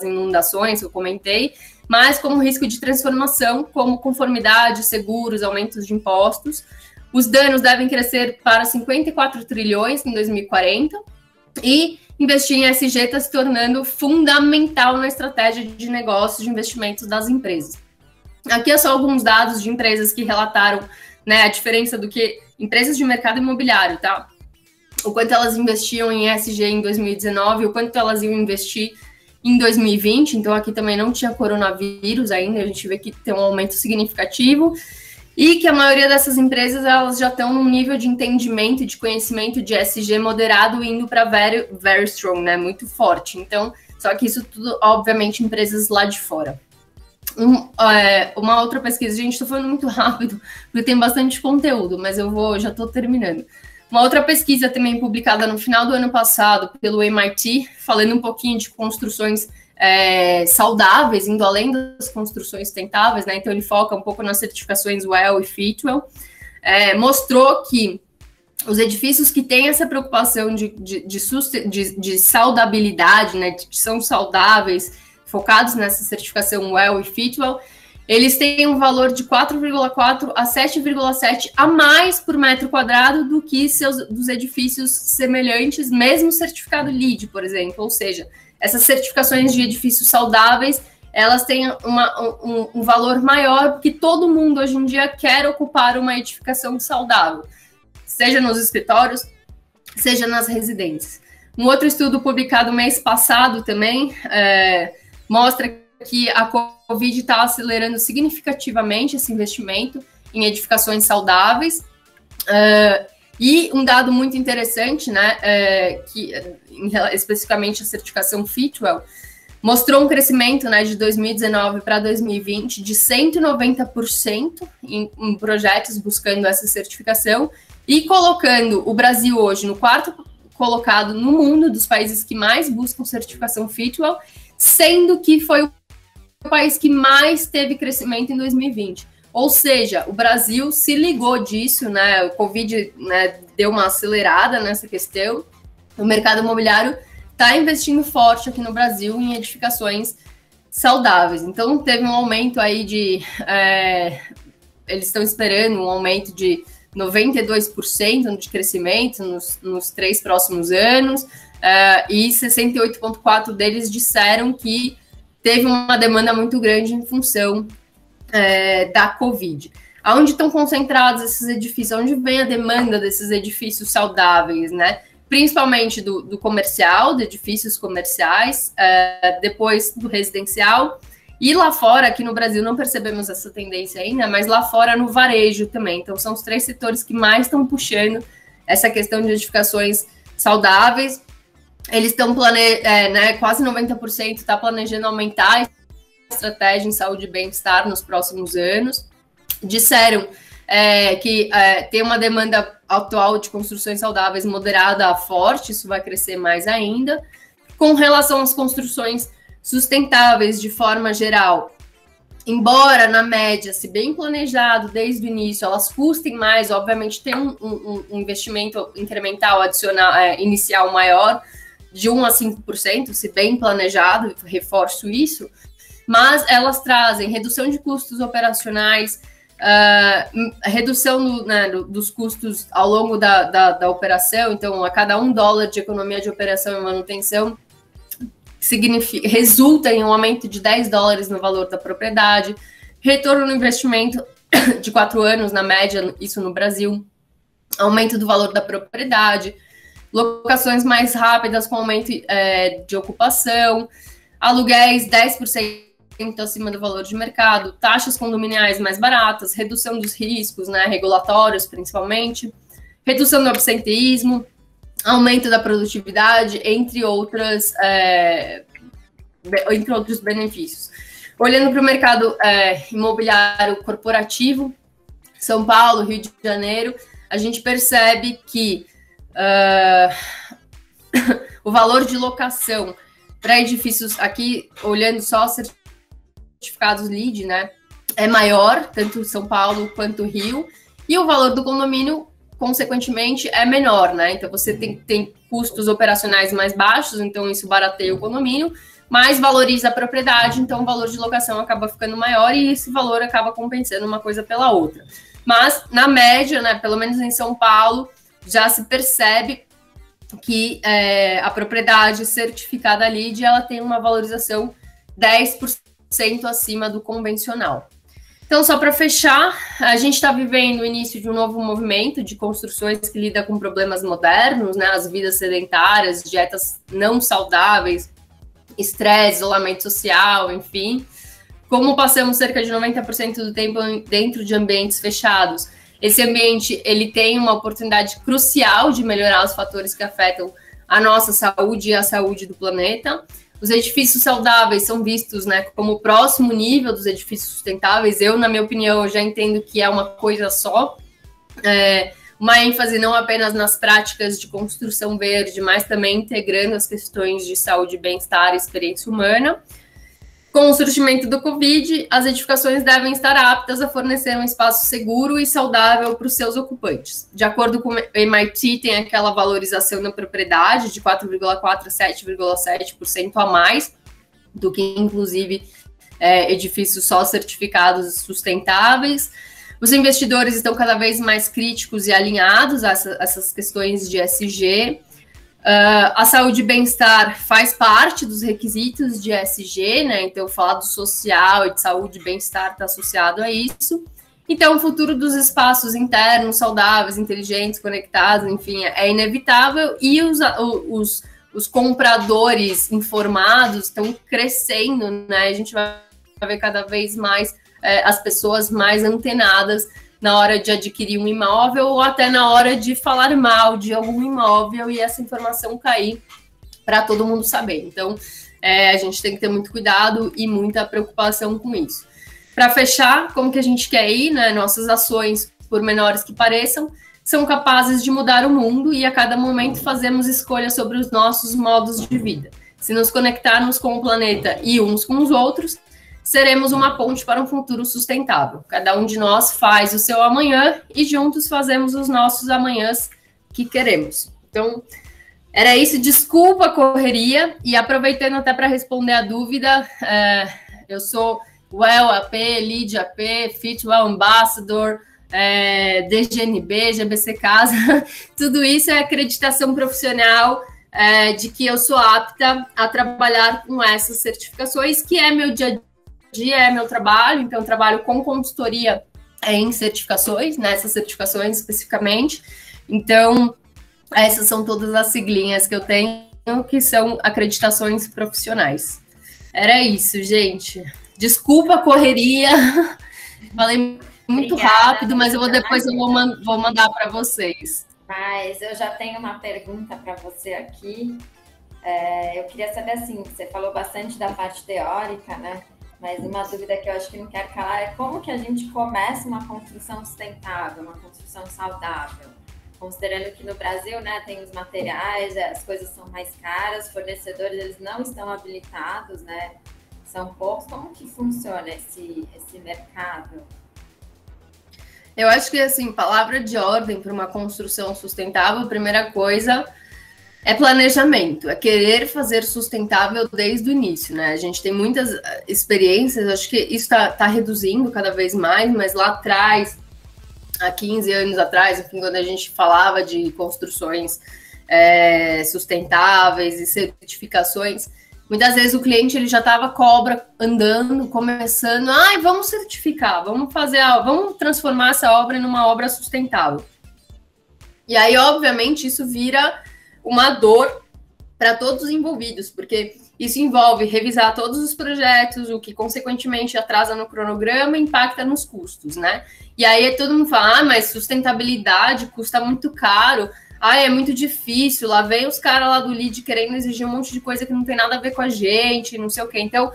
inundações que eu comentei, mas como risco de transformação, como conformidade, seguros, aumentos de impostos. Os danos devem crescer para 54 trilhões em 2040 e investir em ESG está se tornando fundamental na estratégia de negócios de investimentos das empresas. Aqui é só alguns dados de empresas que relataram, né, a diferença do que empresas de mercado imobiliário, tá? O quanto elas investiam em ESG em 2019, o quanto elas iam investir em 2020. Então, aqui também não tinha coronavírus ainda, a gente vê que tem um aumento significativo e que a maioria dessas empresas elas já estão num nível de entendimento e de conhecimento de ESG moderado indo para very strong, né? Muito forte. Então, só que isso tudo, obviamente, empresas lá de fora. Uma outra pesquisa, gente, estou falando muito rápido, porque tem bastante conteúdo, mas já estou terminando. Uma outra pesquisa também publicada no final do ano passado pelo MIT, falando um pouquinho de construções saudáveis, indo além das construções sustentáveis, né? Então ele foca um pouco nas certificações WELL e Fitwel, mostrou que os edifícios que têm essa preocupação de saudabilidade, né, que são saudáveis, focados nessa certificação WELL e Fitwel, eles têm um valor de 4,4 a 7,7 a mais por metro quadrado do que dos edifícios semelhantes, mesmo certificado LEED, por exemplo. Ou seja, essas certificações de edifícios saudáveis, elas têm um valor maior, porque todo mundo hoje em dia quer ocupar uma edificação saudável, seja nos escritórios, seja nas residências. Um outro estudo publicado mês passado também mostra que a Covid está acelerando significativamente esse investimento em edificações saudáveis. E um dado muito interessante, né, que especificamente a certificação Fitwel, mostrou um crescimento, né, de 2019 para 2020 de 190% em projetos buscando essa certificação e colocando o Brasil hoje no quarto colocado no mundo dos países que mais buscam certificação Fitwel, sendo que foi o país que mais teve crescimento em 2020. Ou seja, o Brasil se ligou disso, né? O Covid, né, deu uma acelerada nessa questão. O mercado imobiliário está investindo forte aqui no Brasil em edificações saudáveis. Então, teve um aumento aí eles estão esperando um aumento de 92% de crescimento nos 3 próximos anos, e 68,4% deles disseram que teve uma demanda muito grande em função da Covid. Aonde estão concentrados esses edifícios? Onde vem a demanda desses edifícios saudáveis, né? Principalmente do comercial, de edifícios comerciais, depois do residencial, e lá fora, aqui no Brasil, não percebemos essa tendência ainda, mas lá fora no varejo também. Então, são os 3 setores que mais estão puxando essa questão de edificações saudáveis. Eles estão quase 90% está planejando aumentar a estratégia em saúde e bem-estar nos próximos anos. Disseram que tem uma demanda atual de construções saudáveis moderada a forte, isso vai crescer mais ainda. Com relação às construções sustentáveis de forma geral, embora na média, se bem planejado desde o início, elas custem mais, obviamente tem um investimento incremental adicional, inicial maior, de 1 a 5%, se bem planejado, reforço isso, mas elas trazem redução de custos operacionais, redução dos custos ao longo da operação. Então, a cada $1 de economia de operação e manutenção, resulta em um aumento de $10 no valor da propriedade, retorno no investimento de 4 anos, na média, isso no Brasil, aumento do valor da propriedade, locações mais rápidas com aumento de ocupação, aluguéis 10% acima do valor de mercado, taxas condominiais mais baratas, redução dos riscos, né, regulatórios principalmente, redução do absenteísmo, aumento da produtividade, entre outros benefícios. Olhando para o mercado imobiliário corporativo, São Paulo, Rio de Janeiro, a gente percebe que o valor de locação para edifícios aqui, olhando só certificados LEED, né, é maior, tanto São Paulo quanto Rio, e o valor do condomínio, consequentemente, é menor, né? Então você tem custos operacionais mais baixos, então isso barateia o condomínio, mas valoriza a propriedade, então o valor de locação acaba ficando maior e esse valor acaba compensando uma coisa pela outra. Mas, na média, né, pelo menos em São Paulo, já se percebe que a propriedade certificada LEED, ela tem uma valorização 10% acima do convencional. Então, só para fechar, a gente está vivendo o início de um novo movimento de construções que lida com problemas modernos, né, as vidas sedentárias, dietas não saudáveis, estresse, isolamento social, enfim. Como passamos cerca de 90% do tempo dentro de ambientes fechados, esse ambiente ele tem uma oportunidade crucial de melhorar os fatores que afetam a nossa saúde e a saúde do planeta. Os edifícios saudáveis são vistos, né, como o próximo nível dos edifícios sustentáveis. Eu, na minha opinião, já entendo que é uma coisa só. uma ênfase não apenas nas práticas de construção verde, mas também integrando as questões de saúde, bem-estar e experiência humana. Com o surgimento do Covid, as edificações devem estar aptas a fornecer um espaço seguro e saudável para os seus ocupantes. De acordo com o MIT, tem aquela valorização da propriedade de 4,4% a 7,7% a mais do que, inclusive, edifícios só certificados sustentáveis. Os investidores estão cada vez mais críticos e alinhados a essas questões de ESG. A saúde e bem-estar faz parte dos requisitos de ESG, né? Então, falar do social e de saúde e bem-estar está associado a isso. Então, o futuro dos espaços internos, saudáveis, inteligentes, conectados, enfim, é inevitável. E os compradores informados estão crescendo, né? A gente vai ver cada vez mais as pessoas mais antenadas na hora de adquirir um imóvel ou até na hora de falar mal de algum imóvel e essa informação cair para todo mundo saber. Então, a gente tem que ter muito cuidado e muita preocupação com isso. Para fechar, como que a gente quer ir, né? Nossas ações, por menores que pareçam, são capazes de mudar o mundo e a cada momento fazemos escolhas sobre os nossos modos de vida. Se nos conectarmos com o planeta e uns com os outros, seremos uma ponte para um futuro sustentável. Cada um de nós faz o seu amanhã e juntos fazemos os nossos amanhãs que queremos. Então, era isso. Desculpa a correria e aproveitando até para responder a dúvida, eu sou Well AP, Lead AP, Fitwell Ambassador, DGNB, GBC Casa, tudo isso é acreditação profissional de que eu sou apta a trabalhar com essas certificações, que é meu dia a dia, é meu trabalho. Então, eu trabalho com consultoria em certificações, nessas certificações especificamente. Então, essas são todas as siglinhas que eu tenho, que são acreditações profissionais. Era isso, gente. Desculpa a correria, falei muito rápido, mas depois eu vou mandar para vocês. Mas eu já tenho uma pergunta para você aqui. Eu queria saber, assim, você falou bastante da parte teórica, né? Mas uma dúvida que eu acho que não quero calar é como que a gente começa uma construção sustentável, uma construção saudável? Considerando que no Brasil, né, tem os materiais, as coisas são mais caras, fornecedores eles não estão habilitados, né? São poucos. Como que funciona esse mercado? Eu acho que, assim, palavra de ordem para uma construção sustentável, a primeira coisa é planejamento, é querer fazer sustentável desde o início, né? A gente tem muitas experiências, acho que isso está reduzindo cada vez mais, mas lá atrás, há 15 anos atrás, enfim, quando a gente falava de construções sustentáveis e certificações, muitas vezes o cliente ele já estava cobra andando, começando, vamos certificar, vamos transformar essa obra numa obra sustentável. E aí, obviamente, isso vira uma dor para todos os envolvidos, porque isso envolve revisar todos os projetos, o que consequentemente atrasa no cronograma e impacta nos custos, né? E aí todo mundo fala, mas sustentabilidade custa muito caro, é muito difícil, lá vem os caras lá do lead querendo exigir um monte de coisa que não tem nada a ver com a gente, não sei o quê. Então,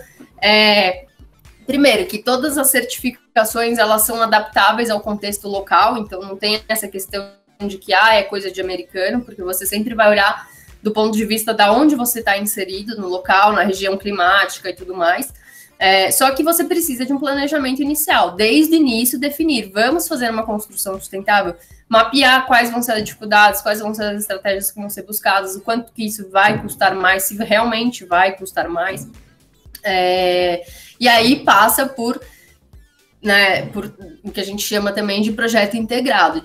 primeiro, que todas as certificações, elas são adaptáveis ao contexto local, então não tem essa questão de que é coisa de americano, porque você sempre vai olhar do ponto de vista da onde você está inserido, no local, na região climática e tudo mais. Só que você precisa de um planejamento inicial, desde o início definir, vamos fazer uma construção sustentável, mapear quais vão ser as dificuldades, quais vão ser as estratégias que vão ser buscadas, o quanto que isso vai custar mais, se realmente vai custar mais. E aí passa por o que a gente chama também de projeto integrado,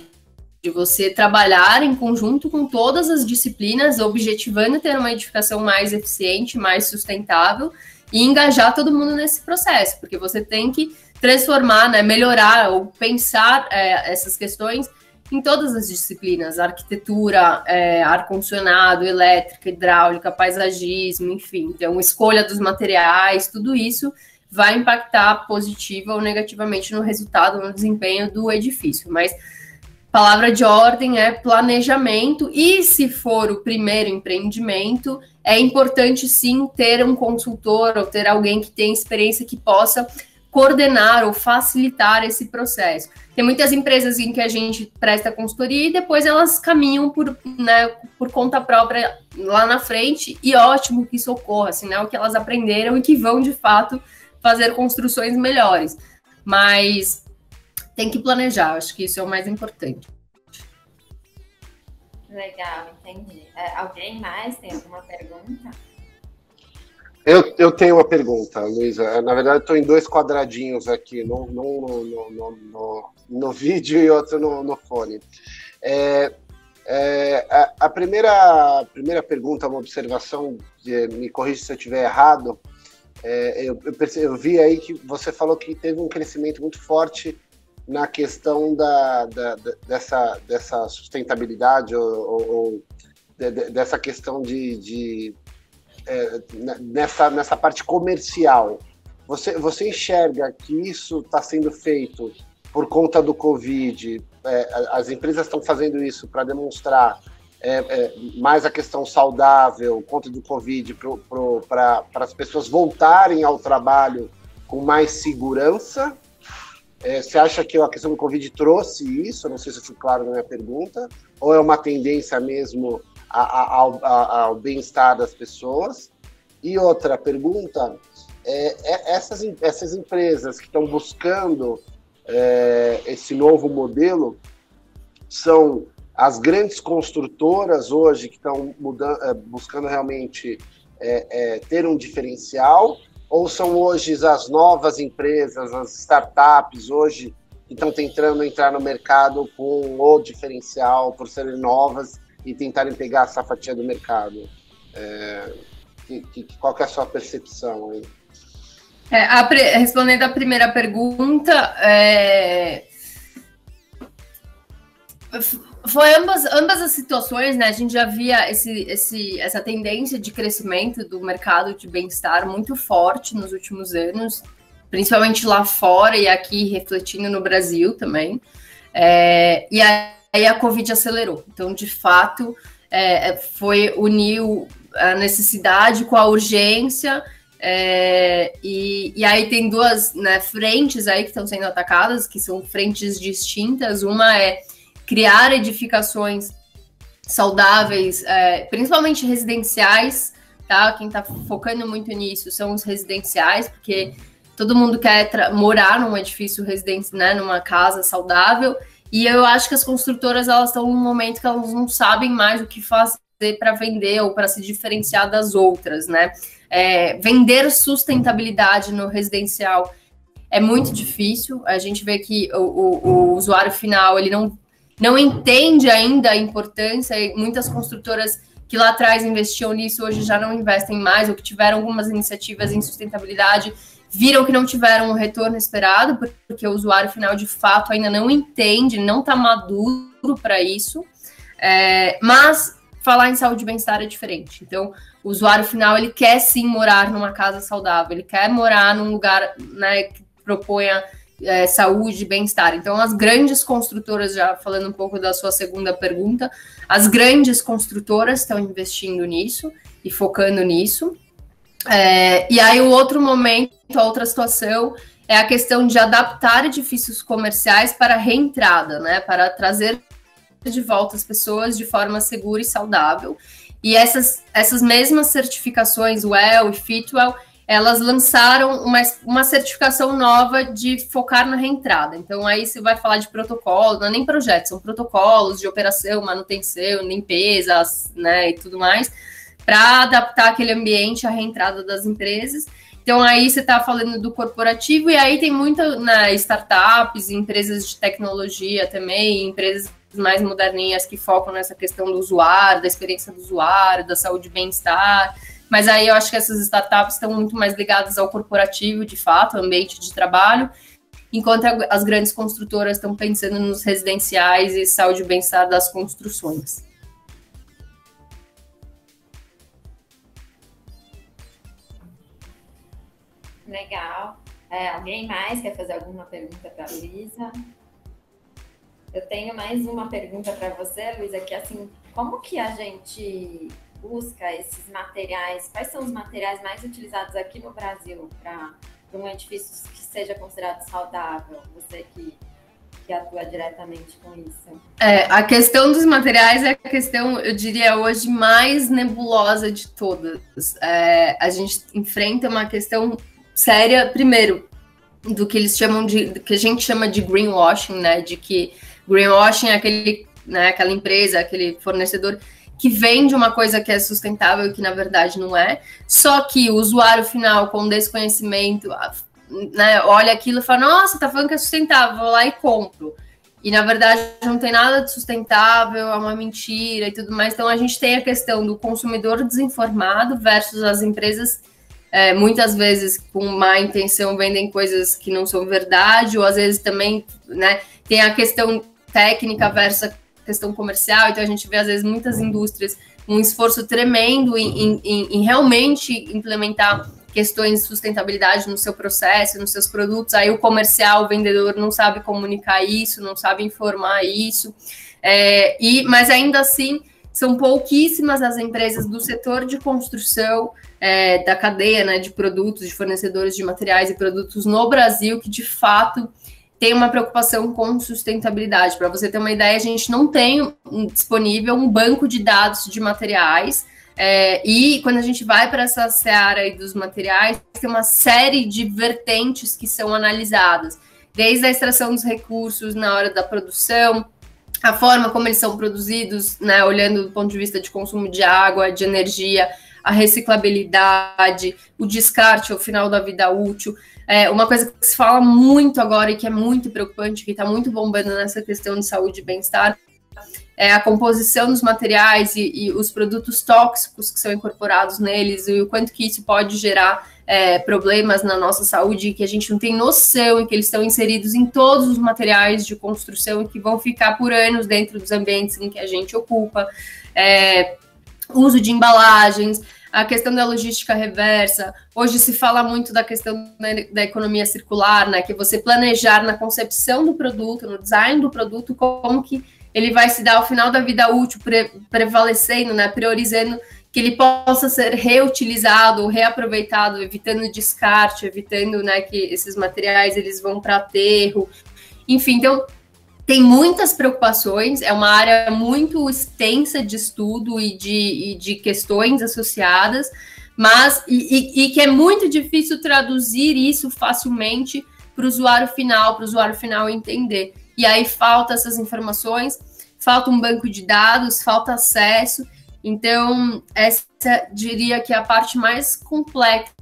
de você trabalhar em conjunto com todas as disciplinas, objetivando ter uma edificação mais eficiente, mais sustentável e engajar todo mundo nesse processo, porque você tem que transformar, né, melhorar ou pensar essas questões em todas as disciplinas, arquitetura, ar-condicionado, elétrica, hidráulica, paisagismo, enfim. Então, escolha dos materiais, tudo isso vai impactar positiva ou negativamente no resultado, no desempenho do edifício, mas palavra de ordem é planejamento, e se for o primeiro empreendimento, é importante sim ter um consultor ou ter alguém que tenha experiência que possa coordenar ou facilitar esse processo. Tem muitas empresas em que a gente presta consultoria e depois elas caminham por conta própria lá na frente, e ótimo que isso ocorra, assim, né, o que elas aprenderam e que vão, de fato, fazer construções melhores. Mas tem que planejar, acho que isso é o mais importante. Legal, entendi. Alguém mais tem alguma pergunta? Eu tenho uma pergunta, Luísa. Na verdade, estou em 2 quadradinhos aqui, no vídeo e outro no fone. A primeira pergunta, uma observação, me corrija se eu estiver errado, eu vi aí que você falou que teve um crescimento muito forte na questão dessa sustentabilidade ou dessa questão nessa parte comercial. Você enxerga que isso está sendo feito por conta do Covid? As empresas estão fazendo isso para demonstrar mais a questão saudável contra do Covid, para as pessoas voltarem ao trabalho com mais segurança? Você acha que a questão do Covid trouxe isso? Não sei se foi claro na minha pergunta. Ou é uma tendência mesmo ao bem-estar das pessoas? E outra pergunta, essas empresas que estão buscando esse novo modelo são as grandes construtoras hoje que estão buscando realmente ter um diferencial, ou são hoje as novas empresas, as startups hoje que estão tentando entrar no mercado com o diferencial por serem novas e tentarem pegar essa fatia do mercado? Qual que é a sua percepção aí? Respondendo à primeira pergunta, foi ambas as situações, né? A gente já via essa tendência de crescimento do mercado de bem-estar muito forte nos últimos anos, principalmente lá fora e aqui refletindo no Brasil também. E aí a Covid acelerou. Então, de fato, uniu a necessidade com a urgência. E aí tem duas, né, frentes aí que estão sendo atacadas, que são frentes distintas. Uma é criar edificações saudáveis, principalmente residenciais, tá? Quem está focando muito nisso são os residenciais, porque todo mundo quer morar num edifício residencial, né, numa casa saudável, e eu acho que as construtoras elas estão num momento que elas não sabem mais o que fazer para vender ou para se diferenciar das outras, né? Vender sustentabilidade no residencial é muito difícil. A gente vê que o usuário final ele não entende ainda a importância, e muitas construtoras que lá atrás investiam nisso hoje já não investem mais, ou que tiveram algumas iniciativas em sustentabilidade, viram que não tiveram o retorno esperado, porque o usuário final de fato ainda não entende, não está maduro para isso. Mas falar em saúde e bem-estar é diferente. Então, o usuário final ele quer sim morar numa casa saudável, ele quer morar num lugar, né, que proponha saúde e bem-estar. Então, as grandes construtoras, já falando um pouco da sua segunda pergunta, as grandes construtoras estão investindo nisso e focando nisso. E aí, o outro momento, a outra situação, é a questão de adaptar edifícios comerciais para reentrada, né, para trazer de volta as pessoas de forma segura e saudável. E essas mesmas certificações, WELL e Fitwel, elas lançaram uma certificação nova de focar na reentrada. Então, aí você vai falar de protocolo, não é nem projetos, são protocolos de operação, manutenção, limpeza, né, e tudo mais, para adaptar aquele ambiente à reentrada das empresas. Então, aí você está falando do corporativo, e aí tem muitas, né, startups, empresas de tecnologia também, empresas mais moderninhas que focam nessa questão do usuário, da experiência do usuário, da saúde e bem-estar. Mas aí eu acho que essas startups estão muito mais ligadas ao corporativo, de fato, ambiente de trabalho, enquanto as grandes construtoras estão pensando nos residenciais e saúde e bem-estar das construções. Legal. Alguém mais quer fazer alguma pergunta para a Luísa? Eu tenho mais uma pergunta para você, Luísa, que assim, como que a gente busca esses materiais? Quais são os materiais mais utilizados aqui no Brasil para um edifício que seja considerado saudável? Você que atua diretamente com isso. A questão dos materiais é a questão, eu diria, hoje mais nebulosa de todas. A gente enfrenta uma questão séria, primeiro, do que eles chamam do que a gente chama de greenwashing, né? De que greenwashing é aquela empresa, aquele fornecedor que vende uma coisa que é sustentável e que na verdade não é. Só que o usuário final, com desconhecimento, né, olha aquilo e fala, nossa, tá falando que é sustentável, vou lá e compro. E, na verdade, não tem nada de sustentável, é uma mentira e tudo mais. Então, a gente tem a questão do consumidor desinformado versus as empresas, muitas vezes, com má intenção, vendem coisas que não são verdade, ou, às vezes, também, né, tem a questão técnica versus a questão comercial. Então, a gente vê, às vezes, muitas indústrias um esforço tremendo em realmente implementar questões de sustentabilidade no seu processo, nos seus produtos, aí o comercial, o vendedor não sabe comunicar isso, não sabe informar isso, mas ainda assim são pouquíssimas as empresas do setor de construção, da cadeia, né, de produtos, de fornecedores de materiais e produtos no Brasil que de fato tem uma preocupação com sustentabilidade. Para você ter uma ideia, a gente não tem disponível um banco de dados de materiais. E quando a gente vai para essa seara aí dos materiais, tem uma série de vertentes que são analisadas, desde a extração dos recursos na hora da produção, a forma como eles são produzidos, né, olhando do ponto de vista de consumo de água, de energia, a reciclabilidade, o descarte ao final da vida útil. Uma coisa que se fala muito agora e que é muito preocupante, que está muito bombando nessa questão de saúde e bem-estar, é a composição dos materiais e os produtos tóxicos que são incorporados neles e o quanto que isso pode gerar problemas na nossa saúde, que a gente não tem noção e que eles estão inseridos em todos os materiais de construção e que vão ficar por anos dentro dos ambientes em que a gente ocupa, uso de embalagens, a questão da logística reversa. Hoje se fala muito da questão da economia circular, né, que você planejar na concepção do produto, no design do produto, como que ele vai se dar ao final da vida útil, prevalecendo, né, priorizando que ele possa ser reutilizado ou reaproveitado, evitando descarte, evitando, né, que esses materiais eles vão para aterro. Enfim, então tem muitas preocupações, é uma área muito extensa de estudo e de questões associadas, mas que é muito difícil traduzir isso facilmente para o usuário final entender. E aí falta essas informações, falta um banco de dados, falta acesso. Então, essa diria que é a parte mais complexa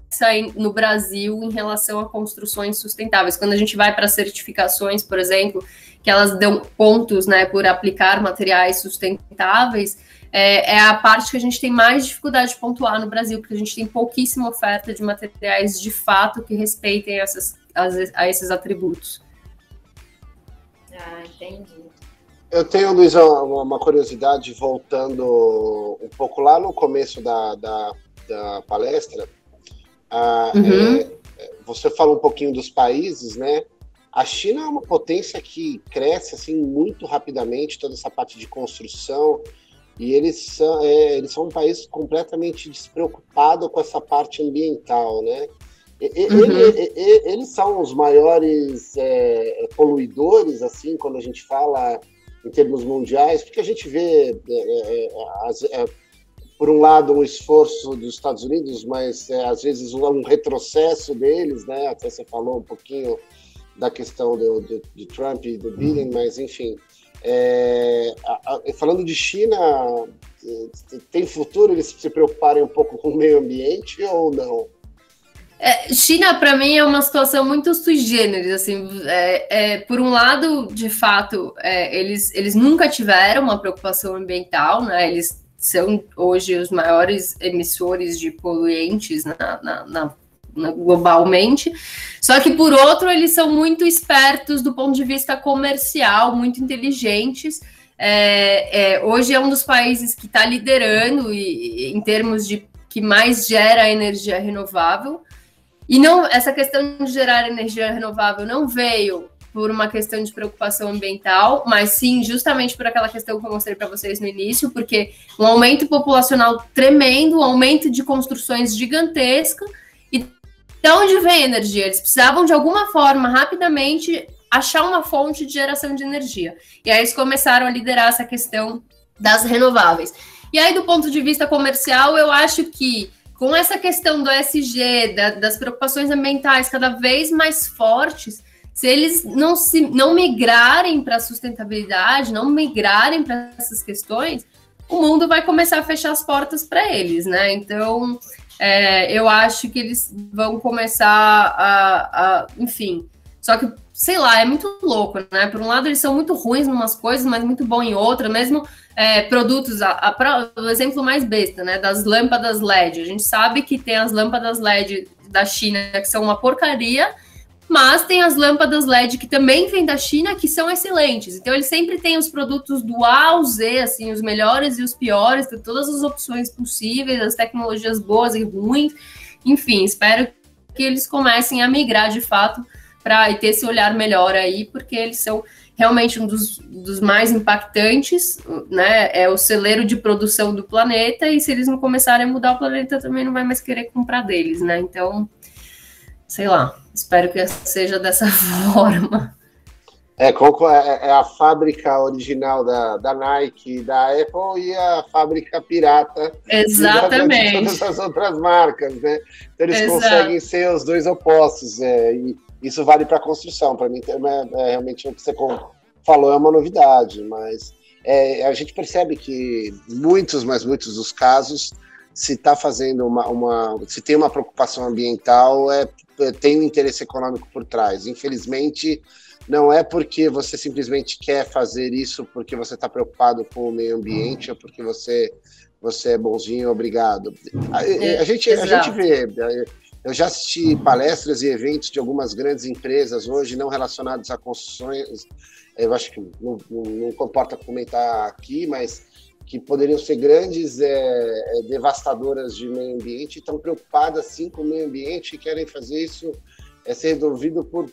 no Brasil em relação a construções sustentáveis. Quando a gente vai para certificações, por exemplo, que elas dão pontos, né, por aplicar materiais sustentáveis, é a parte que a gente tem mais dificuldade de pontuar no Brasil, porque a gente tem pouquíssima oferta de materiais de fato que respeitem a esses atributos. Ah, entendi. Eu tenho, Luísa, uma curiosidade, voltando um pouco lá no começo da palestra. Você falou um pouquinho dos países, né? A China é uma potência que cresce assim, muito rapidamente, toda essa parte de construção, e eles são um país completamente despreocupado com essa parte ambiental, né? Eles são os maiores poluidores, assim, quando a gente fala em termos mundiais, porque a gente vê, por um lado, um esforço dos Estados Unidos, mas às vezes um retrocesso deles, né? Até você falou um pouquinho da questão de Trump e do Biden, mas enfim. Falando de China, tem futuro eles se preocuparem um pouco com o meio ambiente ou não? China, para mim, é uma situação muito sui generis, assim, por um lado, de fato, eles nunca tiveram uma preocupação ambiental, né, eles são hoje os maiores emissores de poluentes globalmente, só que, por outro, eles são muito espertos do ponto de vista comercial, muito inteligentes. Hoje é um dos países que está liderando em termos de que mais gera energia renovável. E não, essa questão de gerar energia renovável não veio por uma questão de preocupação ambiental, mas sim justamente por aquela questão que eu mostrei para vocês no início, porque um aumento populacional tremendo, um aumento de construções gigantesco, e da onde vem a energia? Eles precisavam, de alguma forma, rapidamente, achar uma fonte de geração de energia. E aí eles começaram a liderar essa questão das renováveis. E aí, do ponto de vista comercial, eu acho que com essa questão do ESG, das preocupações ambientais cada vez mais fortes, se eles não migrarem para a sustentabilidade, não migrarem para essas questões, o mundo vai começar a fechar as portas para eles, né? Então, eu acho que eles vão começar enfim. Só que, sei lá, é muito louco, né? Por um lado, eles são muito ruins em umas coisas, mas muito bom em outras. Mesmo produtos, o exemplo mais besta, né? Das lâmpadas LED. A gente sabe que tem as lâmpadas LED da China, que são uma porcaria, mas tem as lâmpadas LED que também vêm da China, que são excelentes. Então, eles sempre têm os produtos do A ao Z, assim, os melhores e os piores, tem todas as opções possíveis, as tecnologias boas e ruins. Enfim, espero que eles comecem a migrar, de fato, para ter esse olhar melhor aí, porque eles são realmente um dos mais impactantes, né? É o celeiro de produção do planeta, e se eles não começarem a mudar o planeta, também não vai mais querer comprar deles, né? Então, sei lá, espero que seja dessa forma. É a fábrica original da Nike, da Apple, e a fábrica pirata Exatamente. de todas as outras marcas, né? Então eles conseguem ser os dois opostos, e isso vale para a construção. Para mim, realmente o que você falou é uma novidade, mas a gente percebe que muitos dos casos, se está fazendo se tem uma preocupação ambiental, tem um interesse econômico por trás. Infelizmente, não é porque você simplesmente quer fazer isso porque você está preocupado com o meio ambiente ou porque você é bonzinho, obrigado. A gente vê. Eu já assisti palestras e eventos de algumas grandes empresas hoje não relacionados a construções. Eu acho que não comporta comentar aqui, mas que poderiam ser grandes devastadoras de meio ambiente, estão preocupadas sim com o meio ambiente e querem fazer isso ser resolvido por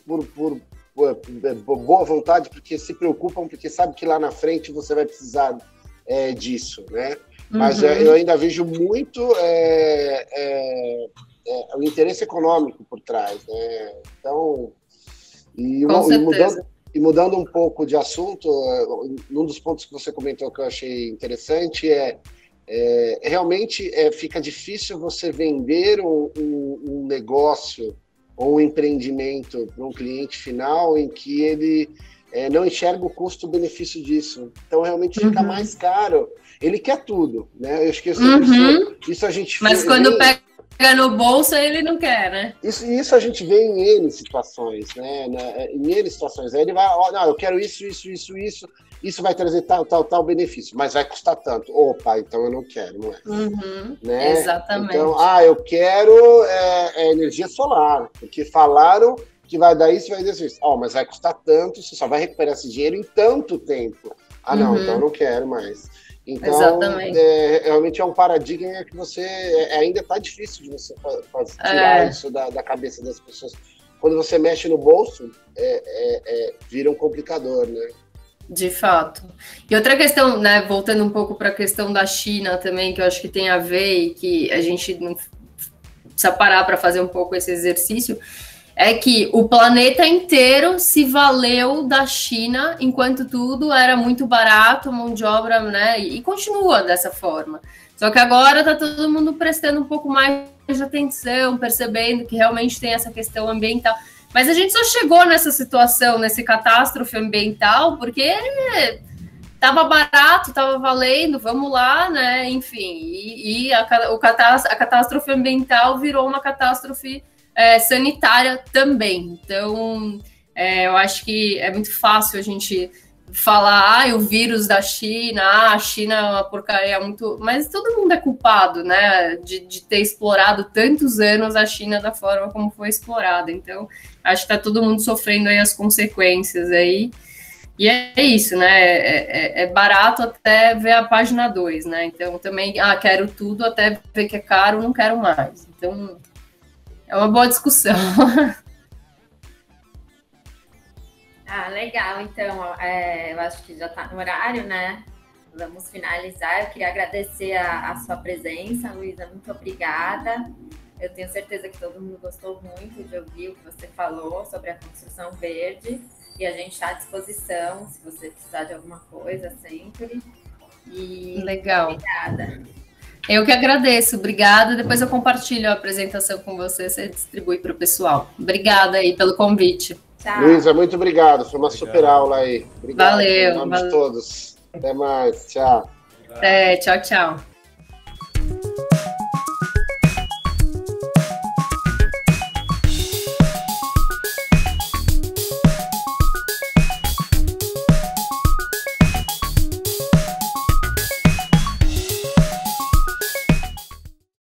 boa vontade, porque se preocupam, porque sabe que lá na frente você vai precisar disso, né? Mas eu ainda vejo muito o interesse econômico por trás, né? Então, mudando um pouco de assunto, um dos pontos que você comentou que eu achei interessante realmente fica difícil você vender um negócio ou um empreendimento para um cliente final em que ele não enxerga o custo-benefício disso. Então, realmente fica mais caro. Ele quer tudo, né? Eu acho que isso a gente... Mas quando pega no bolso, ele não quer, né? Isso a gente vê em N situações, né? Em N situações. Aí ele vai, não, eu quero isso vai trazer tal benefício, mas vai custar tanto. Opa, então eu não quero, não é? Né? Exatamente. Então, eu quero energia solar, porque falaram que vai dar isso, vai dar isso. Mas vai custar tanto, você só vai recuperar esse dinheiro em tanto tempo. Não, então eu não quero mais. Então, realmente é um paradigma que você ainda está difícil de você tirar isso da cabeça das pessoas. Quando você mexe no bolso, vira um complicador, né? De fato. E outra questão, né, voltando um pouco para a questão da China também, que eu acho que tem a ver e que a gente não precisa parar para fazer um pouco esse exercício, é que o planeta inteiro se valeu da China enquanto tudo era muito barato, mão de obra, né? E continua dessa forma. Só que agora está todo mundo prestando um pouco mais de atenção, percebendo que realmente tem essa questão ambiental. Mas a gente só chegou nessa situação, nesse catástrofe ambiental, porque estava barato, estava valendo, vamos lá, né? Enfim, e a catástrofe ambiental virou uma catástrofe sanitária também. Então, eu acho que é muito fácil a gente falar, o vírus da China, a China é uma porcaria muito... Mas todo mundo é culpado, né, de ter explorado tantos anos a China da forma como foi explorada. Então, acho que tá todo mundo sofrendo aí as consequências aí. E é isso, né, é barato até ver a página 2, né, então também, quero tudo, até ver que é caro, não quero mais. Então, é uma boa discussão. Legal, então, eu acho que já está no horário, né? Vamos finalizar. Eu queria agradecer a sua presença, Luísa, muito obrigada. Eu tenho certeza que todo mundo gostou muito de ouvir o que você falou sobre a construção verde. E a gente está à disposição, se você precisar de alguma coisa, sempre. E legal. Obrigada. Eu que agradeço, obrigada. Depois eu compartilho a apresentação com você distribui para o pessoal. Obrigada aí pelo convite. Tchau. Luísa, muito obrigado. Foi uma super aula aí. Obrigado. Valeu. Em nome de todos. Até mais. Tchau. Tchau, tchau.